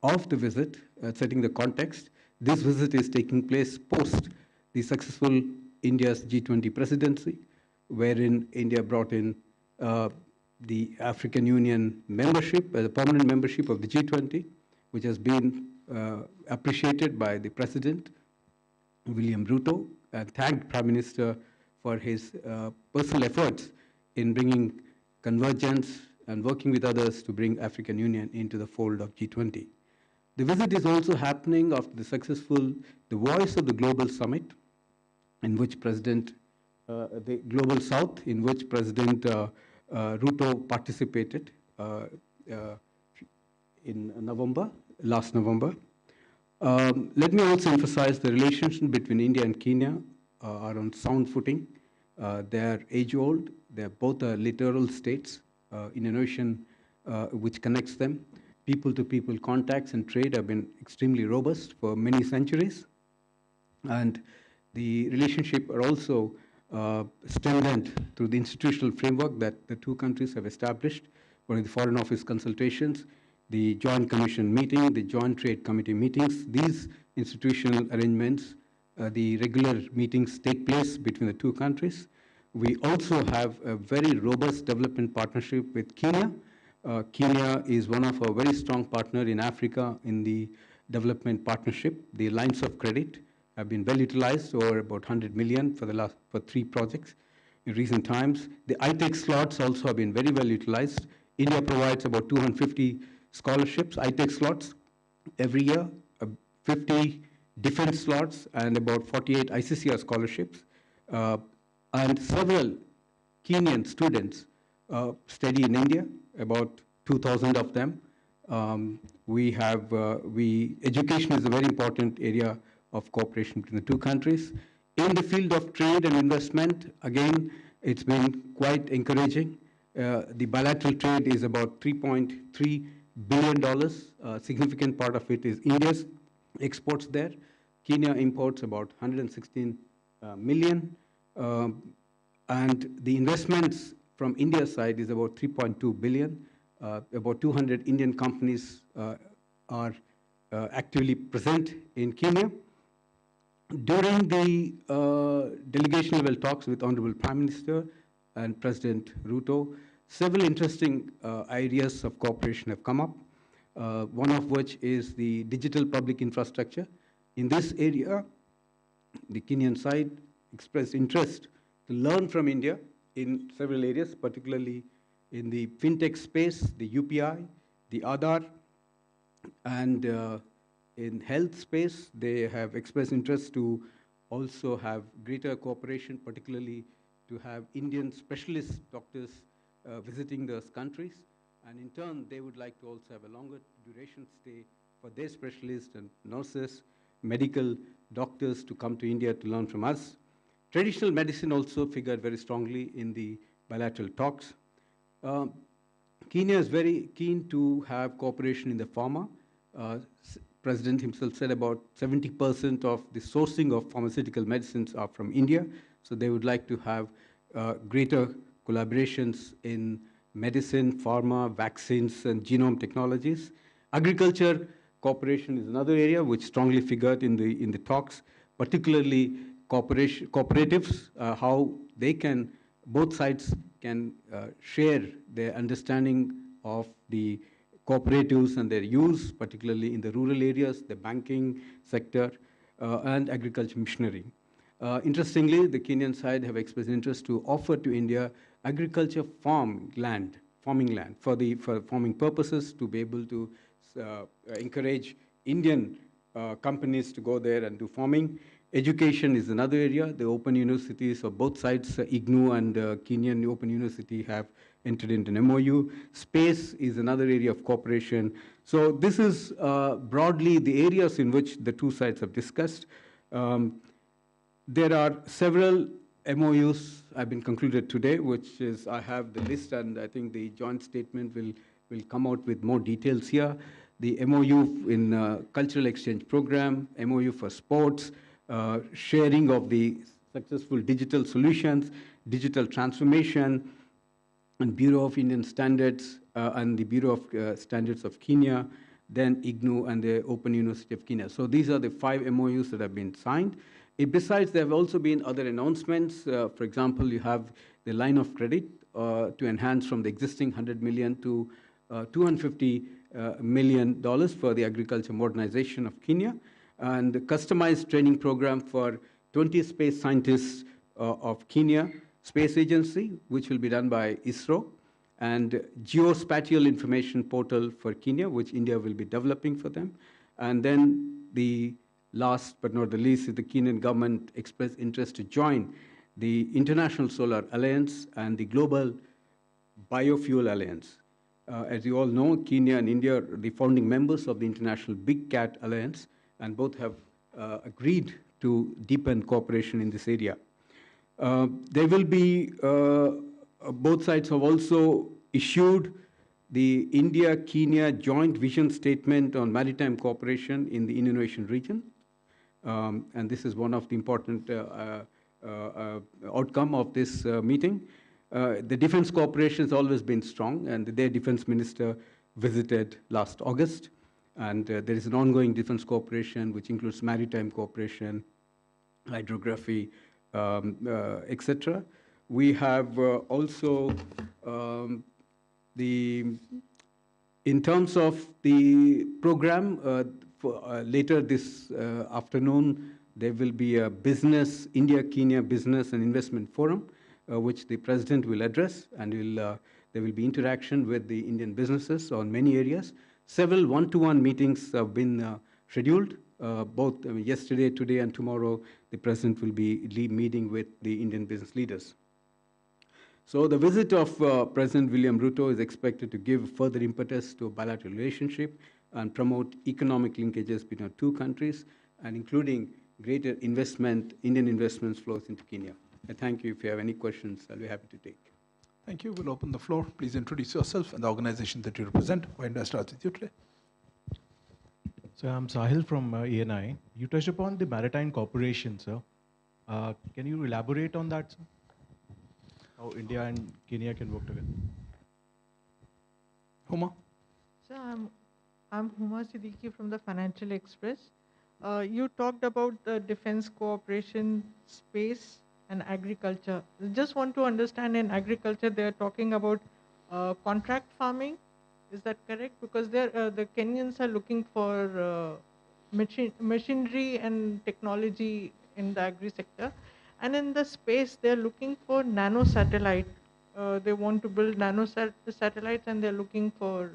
of the visit, setting the context. This visit is taking place post the successful India's G20 presidency, wherein India brought in the African Union membership, the permanent membership of the G20, which has been appreciated by the President, William Ruto, and thanked Prime Minister for his personal efforts in bringing convergence and working with others to bring African Union into the fold of G20. The visit is also happening after the Voice of the Global Summit, in which the Global South, in which President Ruto participated in last November. Let me also emphasize the relationship between India and Kenya are on sound footing. They are age-old. They are both littoral states in an ocean which connects them. People-to-people contacts and trade have been extremely robust for many centuries. And the relationship are also strengthened through the institutional framework that the two countries have established, for the Foreign Office consultations, the Joint Commission meeting, the Joint Trade Committee meetings. These institutional arrangements, the regular meetings take place between the two countries. We also have a very robust development partnership with Kenya. Kenya is one of our very strong partners in Africa in the development partnership. The lines of credit have been well utilized, over about 100 million for 3 projects in recent times. The ITEC slots also have been very well utilized. India provides about 250 scholarships, ITEC slots, every year, 50 defense slots, and about 48 ICCR scholarships. And several Kenyan students study in India, about 2,000 of them. Education is a very important area of cooperation between the two countries. In the field of trade and investment, again, it's been quite encouraging. The bilateral trade is about $3.3 billion. A significant part of it is India's exports there. Kenya imports about 116 million. And the investments from India's side is about 3.2 billion. About 200 Indian companies are actively present in Kenya. During the delegation level talks with Honorable Prime Minister and President Ruto, several interesting ideas of cooperation have come up, one of which is the digital public infrastructure. In this area, the Kenyan side expressed interest to learn from India in several areas, particularly in the fintech space, the UPI, the Aadhaar, and in health space, they have expressed interest to also have greater cooperation, particularly to have Indian specialist doctors visiting those countries. And in turn, they would like to also have a longer duration stay for their specialists and nurses, medical doctors to come to India to learn from us. Traditional medicine also figured very strongly in the bilateral talks. Kenya is very keen to have cooperation in the pharma. President himself said about 70% of the sourcing of pharmaceutical medicines are from India. So they would like to have greater collaborations in medicine, pharma, vaccines, and genome technologies. Agriculture cooperation is another area which strongly figured in the talks, particularly cooperatives, how they can, both sides can share their understanding of the cooperatives and their use, particularly in the rural areas, the banking sector, and agriculture machinery. Interestingly, the Kenyan side have expressed interest to offer to India agriculture farming land for farming purposes, to be able to encourage Indian companies to go there and do farming. Education is another area. The open universities of both sides, IGNU and Kenyan Open University, have entered into an MOU. Space is another area of cooperation. So this is broadly the areas in which the two sides have discussed. There are several MOUs have been concluded today, which is, I have the list, and I think the joint statement will come out with more details here. The MOU in cultural exchange program, MOU for sports, sharing of the successful digital solutions, digital transformation, and Bureau of Indian Standards and the Bureau of Standards of Kenya, then IGNU and the Open University of Kenya. So these are the 5 MOUs that have been signed. Besides, there have also been other announcements. For example, you have the line of credit to enhance from the existing $100 million to $250 million for the agriculture modernization of Kenya, and the customized training program for 20 space scientists of Kenya Space Agency, which will be done by ISRO, and geospatial information portal for Kenya, which India will be developing for them. And then the last but not the least is the Kenyan government expressed interest to join the International Solar Alliance and the Global Biofuel Alliance. As you all know, Kenya and India are the founding members of the International Big Cat Alliance, and both have agreed to deepen cooperation in this area. There will be, both sides have also issued the India-Kenya Joint Vision Statement on Maritime Cooperation in the Indian Ocean region. And this is one of the important outcome of this meeting. The defense cooperation has always been strong, and their defense minister visited last August. And there is an ongoing defense cooperation, which includes maritime cooperation, hydrography, etc. We have also in terms of the program, later this afternoon, there will be a India-Kenya Business and Investment Forum, which the President will address, and there will be interaction with the Indian businesses on many areas. Several one-to-one meetings have been scheduled, both yesterday, today, and tomorrow. The President will be meeting with the Indian business leaders. So the visit of President William Ruto is expected to give further impetus to a bilateral relationship and promote economic linkages between our two countries, and including greater Indian investments flows into Kenya. I thank you. If you have any questions, I'll be happy to take. Thank you. We'll open the floor. Please introduce yourself and the organization that you represent. Why don't I start with you today? So I'm Sahil from ENI. You touched upon the maritime cooperation, sir. Can you elaborate on that, sir? How India and Kenya can work together? Huma? So I'm Huma Siddiqui from the Financial Express. You talked about the defense cooperation, space, and agriculture. I just want to understand, in agriculture, they're talking about contract farming. Is that correct? Because the Kenyans are looking for machinery and technology in the agri sector. And in the space, they're looking for nano satellite. They want to build nano satellites, and they're looking for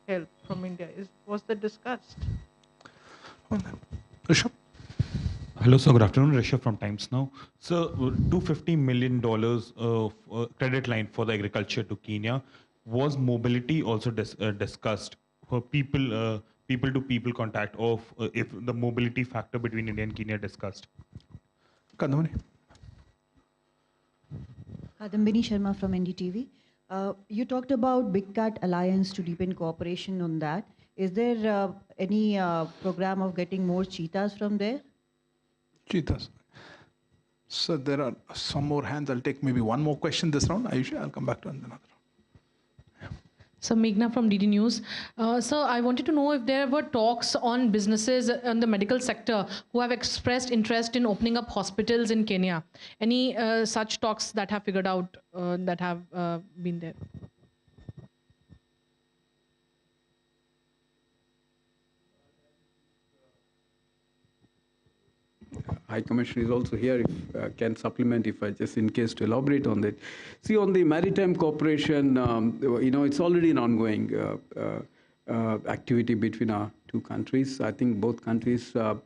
help from India. Was that discussed? Rishabh? Hello, sir. Good afternoon. Rishabh from Times Now. So, $250 million of credit line for the agriculture to Kenya. Was mobility also discussed for people-to-people contact of if the mobility factor between India and Kenya discussed? Kandamani? Kadambini Sharma from NDTV. You talked about Big Cat Alliance to deepen cooperation on that. Is there any program of getting more cheetahs from there? Cheetahs. So there are some more hands. I'll take maybe one more question this round. Ayushi, I'll come back to another. So Meghna from DD News. So I wanted to know if there were talks on businesses in the medical sector who have expressed interest in opening up hospitals in Kenya. Any such talks that have figured out that have been there? High Commissioner is also here, if can supplement, if I just in case to elaborate on that. See, on the maritime cooperation, it's already an ongoing activity between our two countries. I think both countries, the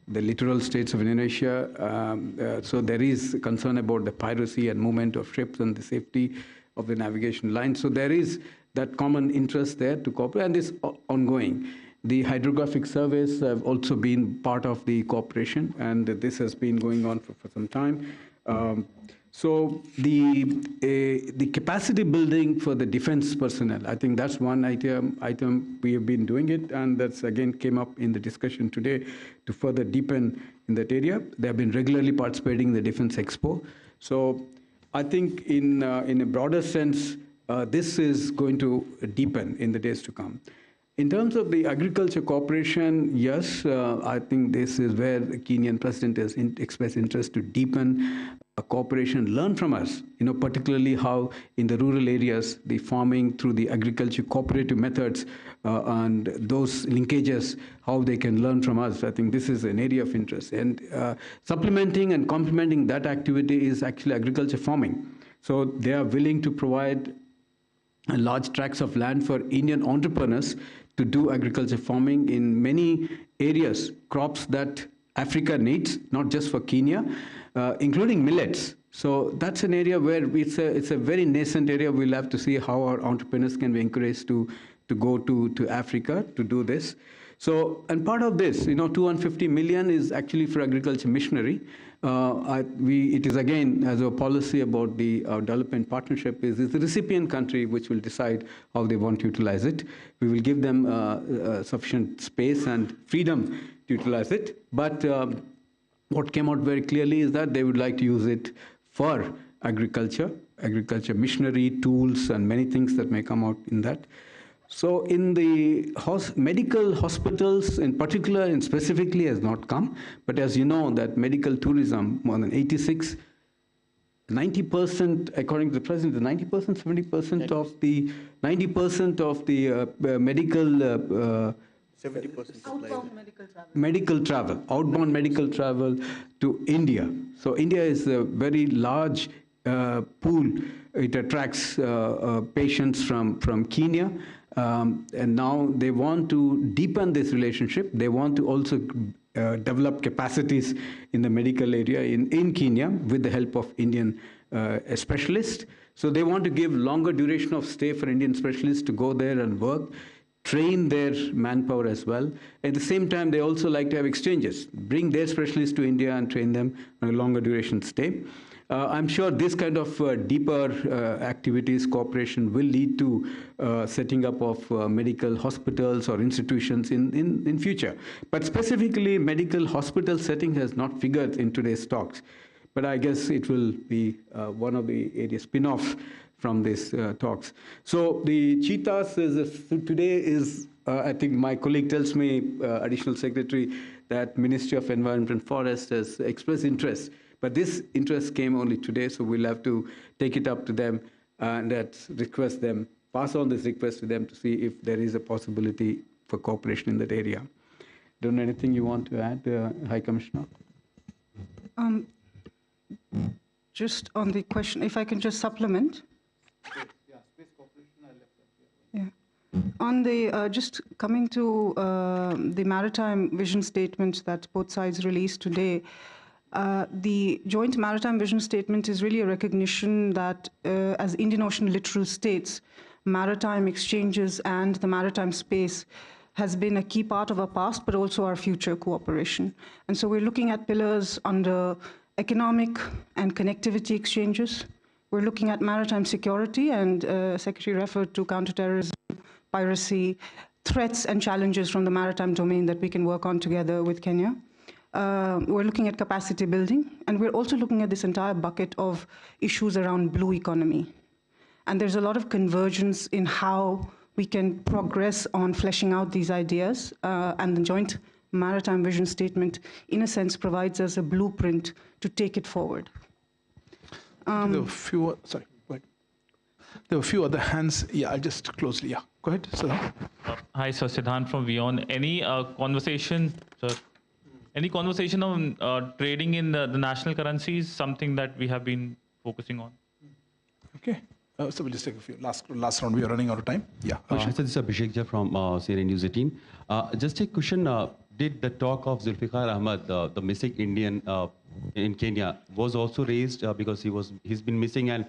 littoral states of Indonesia, so there is concern about the piracy and movement of ships and the safety. of the navigation line. So there is that common interest there to cooperate, and this ongoing. The hydrographic surveys have also been part of the cooperation, and this has been going on for some time. So the capacity building for the defense personnel, I think that's one item we have been doing it, and that's again came up in the discussion today to further deepen in that area. They have been regularly participating in the Defense Expo. So I think in a broader sense, this is going to deepen in the days to come. In terms of the agriculture cooperation, yes, I think this is where the Kenyan president has expressed interest to deepen cooperation, learn from us, particularly how in the rural areas, the farming through the agriculture cooperative methods and those linkages, how they can learn from us. I think this is an area of interest. And supplementing and complementing that activity is actually agriculture farming. So they are willing to provide large tracts of land for Indian entrepreneurs to do agriculture farming in many areas, crops that Africa needs, not just for Kenya, including millets. So that's an area where it's a very nascent area. We'll have to see how our entrepreneurs can be encouraged to go to Africa to do this. So, and part of this, 250 million is actually for agriculture missionary. It is again, as a policy about the development partnership, is the recipient country which will decide how they want to utilize it. We will give them sufficient space and freedom to utilize it. But what came out very clearly is that they would like to use it for agriculture missionary tools and many things that may come out in that. So in the medical hospitals in particular and specifically has not come, but as you know that medical tourism, more than 90%, according to the president, 90%, 70% of the 90% of the medical 70% outbound medical travel. Outbound medical travel to India. So India is a very large pool. It attracts patients from Kenya. And now they want to deepen this relationship. They want to also develop capacities in the medical area in Kenya with the help of Indian specialists. So they want to give longer duration of stay for Indian specialists to go there and work, train their manpower as well. At the same time, they also like to have exchanges, bring their specialists to India and train them on a longer duration stay. I'm sure this kind of deeper activities, cooperation will lead to setting up of medical hospitals or institutions in future. But specifically, medical hospital setting has not figured in today's talks. But I guess it will be one of the areas spin-off from these talks. So the cheetahs today is, I think my colleague tells me, Additional Secretary, that Ministry of Environment and Forest has expressed interest. But this interest came only today, so we'll have to take it up to them and request them, pass on this request to them to see if there is a possibility for cooperation in that area. Don't know anything you want to add, High Commissioner? Just on the question, if I can just supplement. Yeah, space cooperation, I left that here. Yeah. On the, just coming to the maritime vision statement that both sides released today, the joint maritime vision statement is really a recognition that as Indian Ocean littoral states, maritime exchanges and the maritime space has been a key part of our past, but also our future cooperation. And so we're looking at pillars under economic and connectivity exchanges. We're looking at maritime security, and Secretary referred to counterterrorism, piracy, threats and challenges from the maritime domain that we can work on together with Kenya. We're looking at capacity building, and we're also looking at this entire bucket of issues around blue economy. And there's a lot of convergence in how we can progress on fleshing out these ideas, and the joint maritime vision statement, in a sense, provides us a blueprint to take it forward. There were a few other hands. Yeah, I'll just closely. Yeah, go ahead, Siddhan. Hi, sir. Siddhan from WION. Any conversation, sir? Any conversation on trading in the national currencies, something that we have been focusing on? Okay. So we'll just take a few. Last round, we are running out of time. Yeah. So this is Abhishek from CNN News 18. Just a question. Did the talk of Zulfikar Ahmad, the missing Indian in Kenya, was also raised because he's been missing, and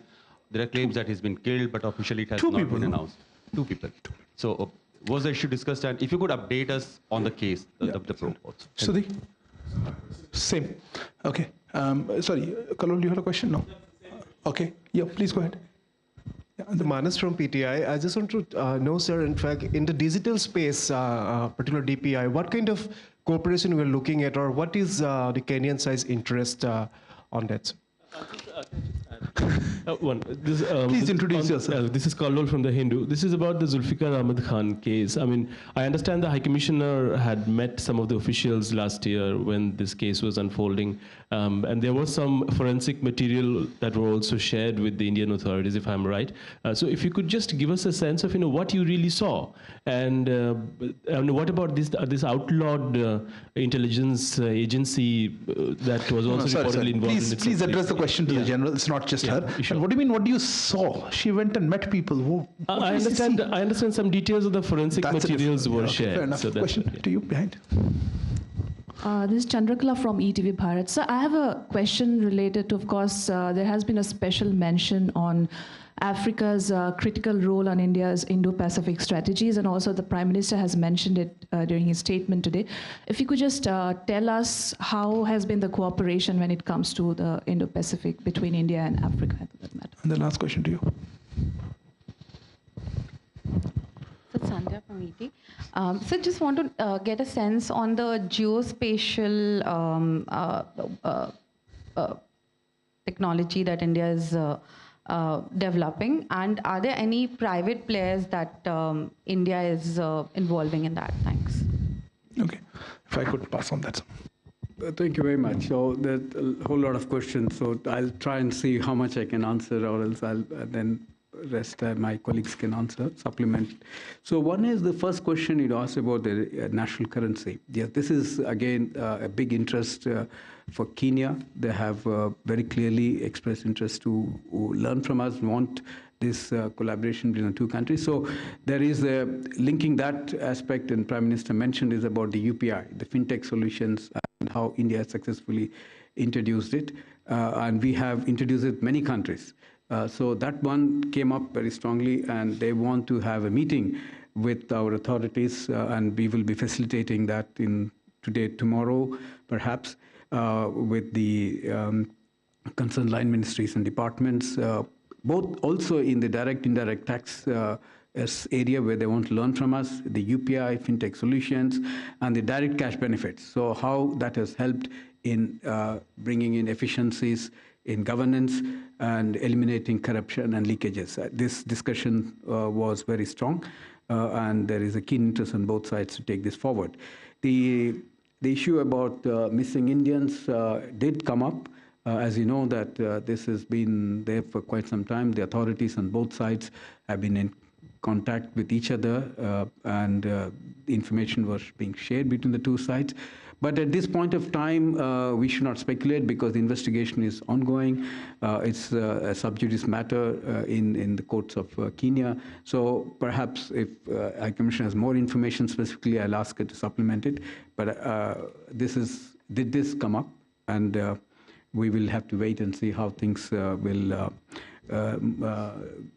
There are claims that he's been killed, but officially it has not been announced. 2 people. So was the issue discussed? And if you could update us on the case, the probe also. Sudhi? Same. Okay. Sorry, Kalol, you had a question? No? Okay. Yeah, please go ahead. The Manas from PTI. I just want to know, sir, in fact, in the digital space, particular DPI, what kind of cooperation we're looking at, or what is the Kenyan side's interest on that, sir? Please introduce yourself. This is Kallol from the Hindu. This is about the Zulfikar Ahmed Khan case. I mean, I understand the High Commissioner had met some of the officials last year when this case was unfolding, and there was some forensic material that were also shared with the Indian authorities, if I'm right. So if you could just give us a sense of what you really saw, and what about this outlawed intelligence agency that was also reportedly involved in it? Please address the question to the general. It's not just her. Sure. And what do you mean? What do you saw? She went and met people. I understand some details of the forensic materials were shared. Fair enough. So question to you behind. This is Chandrakala from ETV Bharat. So I have a question related to, of course, there has been a special mention on Africa's critical role on India's Indo-Pacific strategies, and also the Prime Minister has mentioned it during his statement today. If you could just tell us how has been the cooperation when it comes to the Indo-Pacific between India and Africa, for that matter. And the last question to you. So Sandhya from ET. So just want to get a sense on the geospatial technology that India is developing, and are there any private players that India is involving in that? Thanks. Okay, if I could pass on that. Thank you very much. So there's a whole lot of questions, so I'll try and see how much I can answer, or else I'll then rest my colleagues can answer, supplement. So one is the first question you asked about the national currency. Yes, this is again a big interest for Kenya. They have very clearly expressed interest to learn from us, want this collaboration between the two countries. So there is a linking that aspect, and Prime Minister mentioned, is about the UPI, the fintech solutions, and how India has successfully introduced it. And we have introduced it in many countries. So that one came up very strongly, and they want to have a meeting with our authorities, and we will be facilitating that in today, tomorrow, perhaps, with the concerned line ministries and departments, both also in the direct, indirect tax area where they want to learn from us, the UPI, fintech solutions, and the direct cash benefits. So how that has helped in bringing in efficiencies in governance and eliminating corruption and leakages. This discussion was very strong, and there is a keen interest on both sides to take this forward. The issue about missing Indians did come up. As you know, that this has been there for quite some time. The authorities on both sides have been in contact with each other, and the information was being shared between the two sides. But at this point of time, we should not speculate because the investigation is ongoing. It's a sub judice matter in the courts of Kenya. So perhaps if High Commissioner has more information specifically, I'll ask her to supplement it. But did this come up? And we will have to wait and see how things will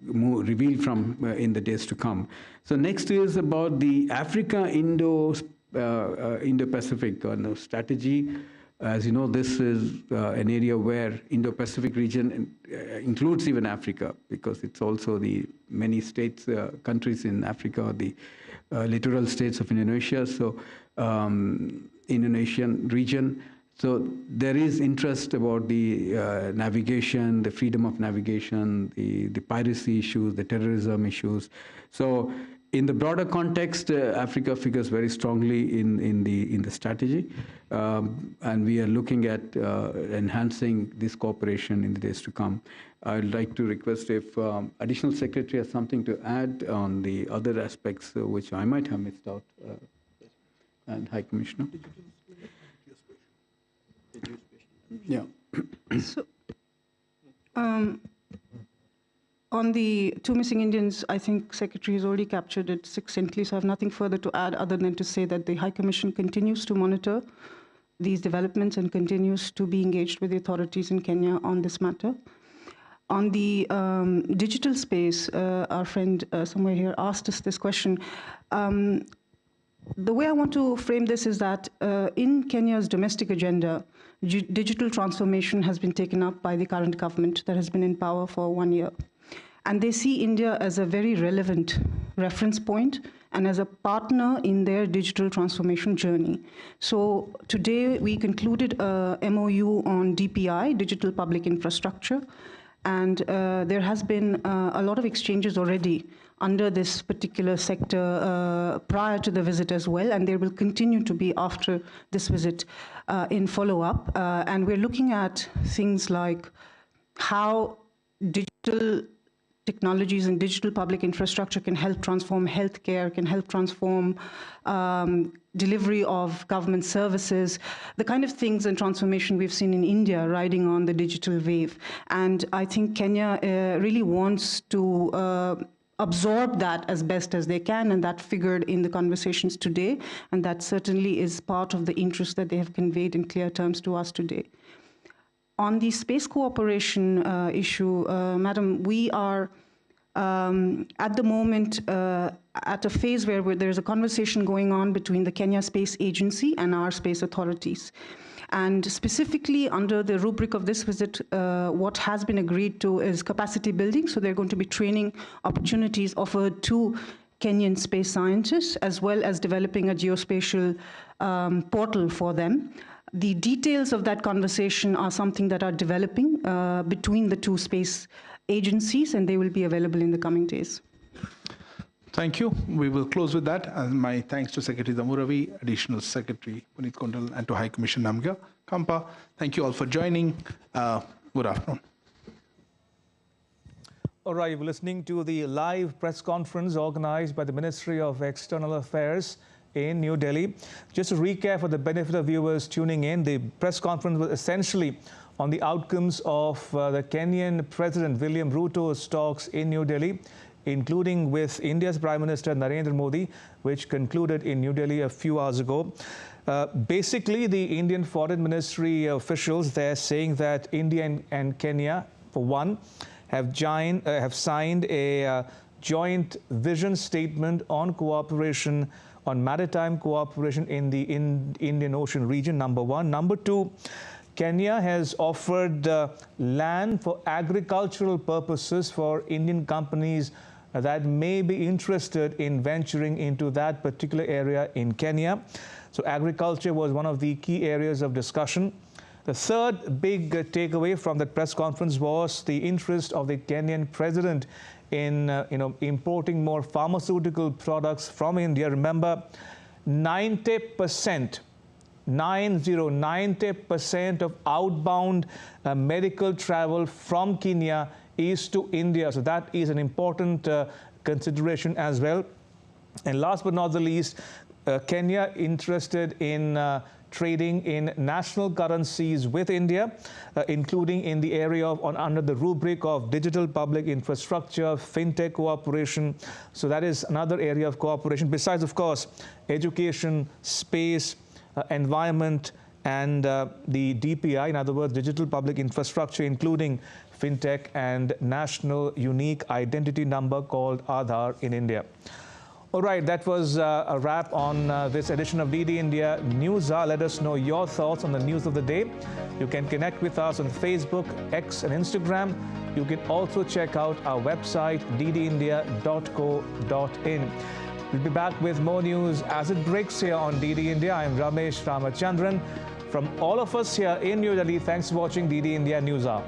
reveal from in the days to come. So next is about the Indo-Pacific strategy. As you know, this is an area where Indo-Pacific region includes even Africa, because it's also the many states, countries in Africa, the littoral states of Indonesia, so Indonesian region. So there is interest about the navigation, the freedom of navigation, the piracy issues, the terrorism issues. So in the broader context, Africa figures very strongly in the strategy, and we are looking at enhancing this cooperation in the days to come. I'd like to request if Additional Secretary has something to add on the other aspects which I might have missed out, and High Commissioner. Yeah. So, on the two missing Indians, I think Secretary has already captured it succinctly, so I have nothing further to add other than to say that the High Commission continues to monitor these developments and continues to be engaged with the authorities in Kenya on this matter. On the digital space, our friend somewhere here asked us this question. The way I want to frame this is that in Kenya's domestic agenda, digital transformation has been taken up by the current government that has been in power for 1 year. And they see India as a very relevant reference point and as a partner in their digital transformation journey. So today we concluded a MOU on DPI, Digital Public Infrastructure, and there has been a lot of exchanges already under this particular sector prior to the visit as well, and there will continue to be after this visit in follow-up. And we're looking at things like how digital technologies and digital public infrastructure can help transform healthcare, can help transform delivery of government services, the kind of things and transformation we've seen in India riding on the digital wave. And I think Kenya really wants to absorb that as best as they can, and that figured in the conversations today, and that certainly is part of the interest that they have conveyed in clear terms to us today. On the space cooperation issue, Madam, we are at the moment at a phase where there's a conversation going on between the Kenya Space Agency and our space authorities. And specifically under the rubric of this visit, what has been agreed to is capacity building. So there are going to be training opportunities offered to Kenyan space scientists, as well as developing a geospatial portal for them. The details of that conversation are something that are developing between the two space agencies, and they will be available in the coming days. Thank you. We will close with that. And my thanks to Secretary Damu Ravi, Additional Secretary Puneet Kondal, and to High Commissioner Namga Kampa. Thank you all for joining. Good afternoon. All right, we're listening to the live press conference organized by the Ministry of External Affairs in New Delhi. Just to recap for the benefit of viewers tuning in, the press conference was essentially on the outcomes of the Kenyan President William Ruto's talks in New Delhi, including with India's Prime Minister Narendra Modi, which concluded in New Delhi a few hours ago. Basically, the Indian Foreign Ministry officials there saying that India and Kenya, for one, have signed a joint vision statement on cooperation, on maritime cooperation in the Indian Ocean region, number one. Number two, Kenya has offered land for agricultural purposes for Indian companies that may be interested in venturing into that particular area in Kenya. So agriculture was one of the key areas of discussion. The third big takeaway from that press conference was the interest of the Kenyan president in importing more pharmaceutical products from India. Remember, 90% of outbound medical travel from Kenya is to India. So that is an important consideration as well. And last but not the least, Kenya interested in trading in national currencies with India, including in the area of under the rubric of digital public infrastructure, fintech cooperation. So that is another area of cooperation, besides, of course, education, space, environment, and the DPI, in other words, digital public infrastructure, including fintech and national unique identity number called Aadhaar in India. All right, that was a wrap on this edition of DD India News Hour. Let us know your thoughts on the news of the day. You can connect with us on Facebook, X, and Instagram. You can also check out our website, ddindia.co.in. We'll be back with more news as it breaks here on DD India. I'm Ramesh Ramachandran. From all of us here in New Delhi, thanks for watching DD India News Hour.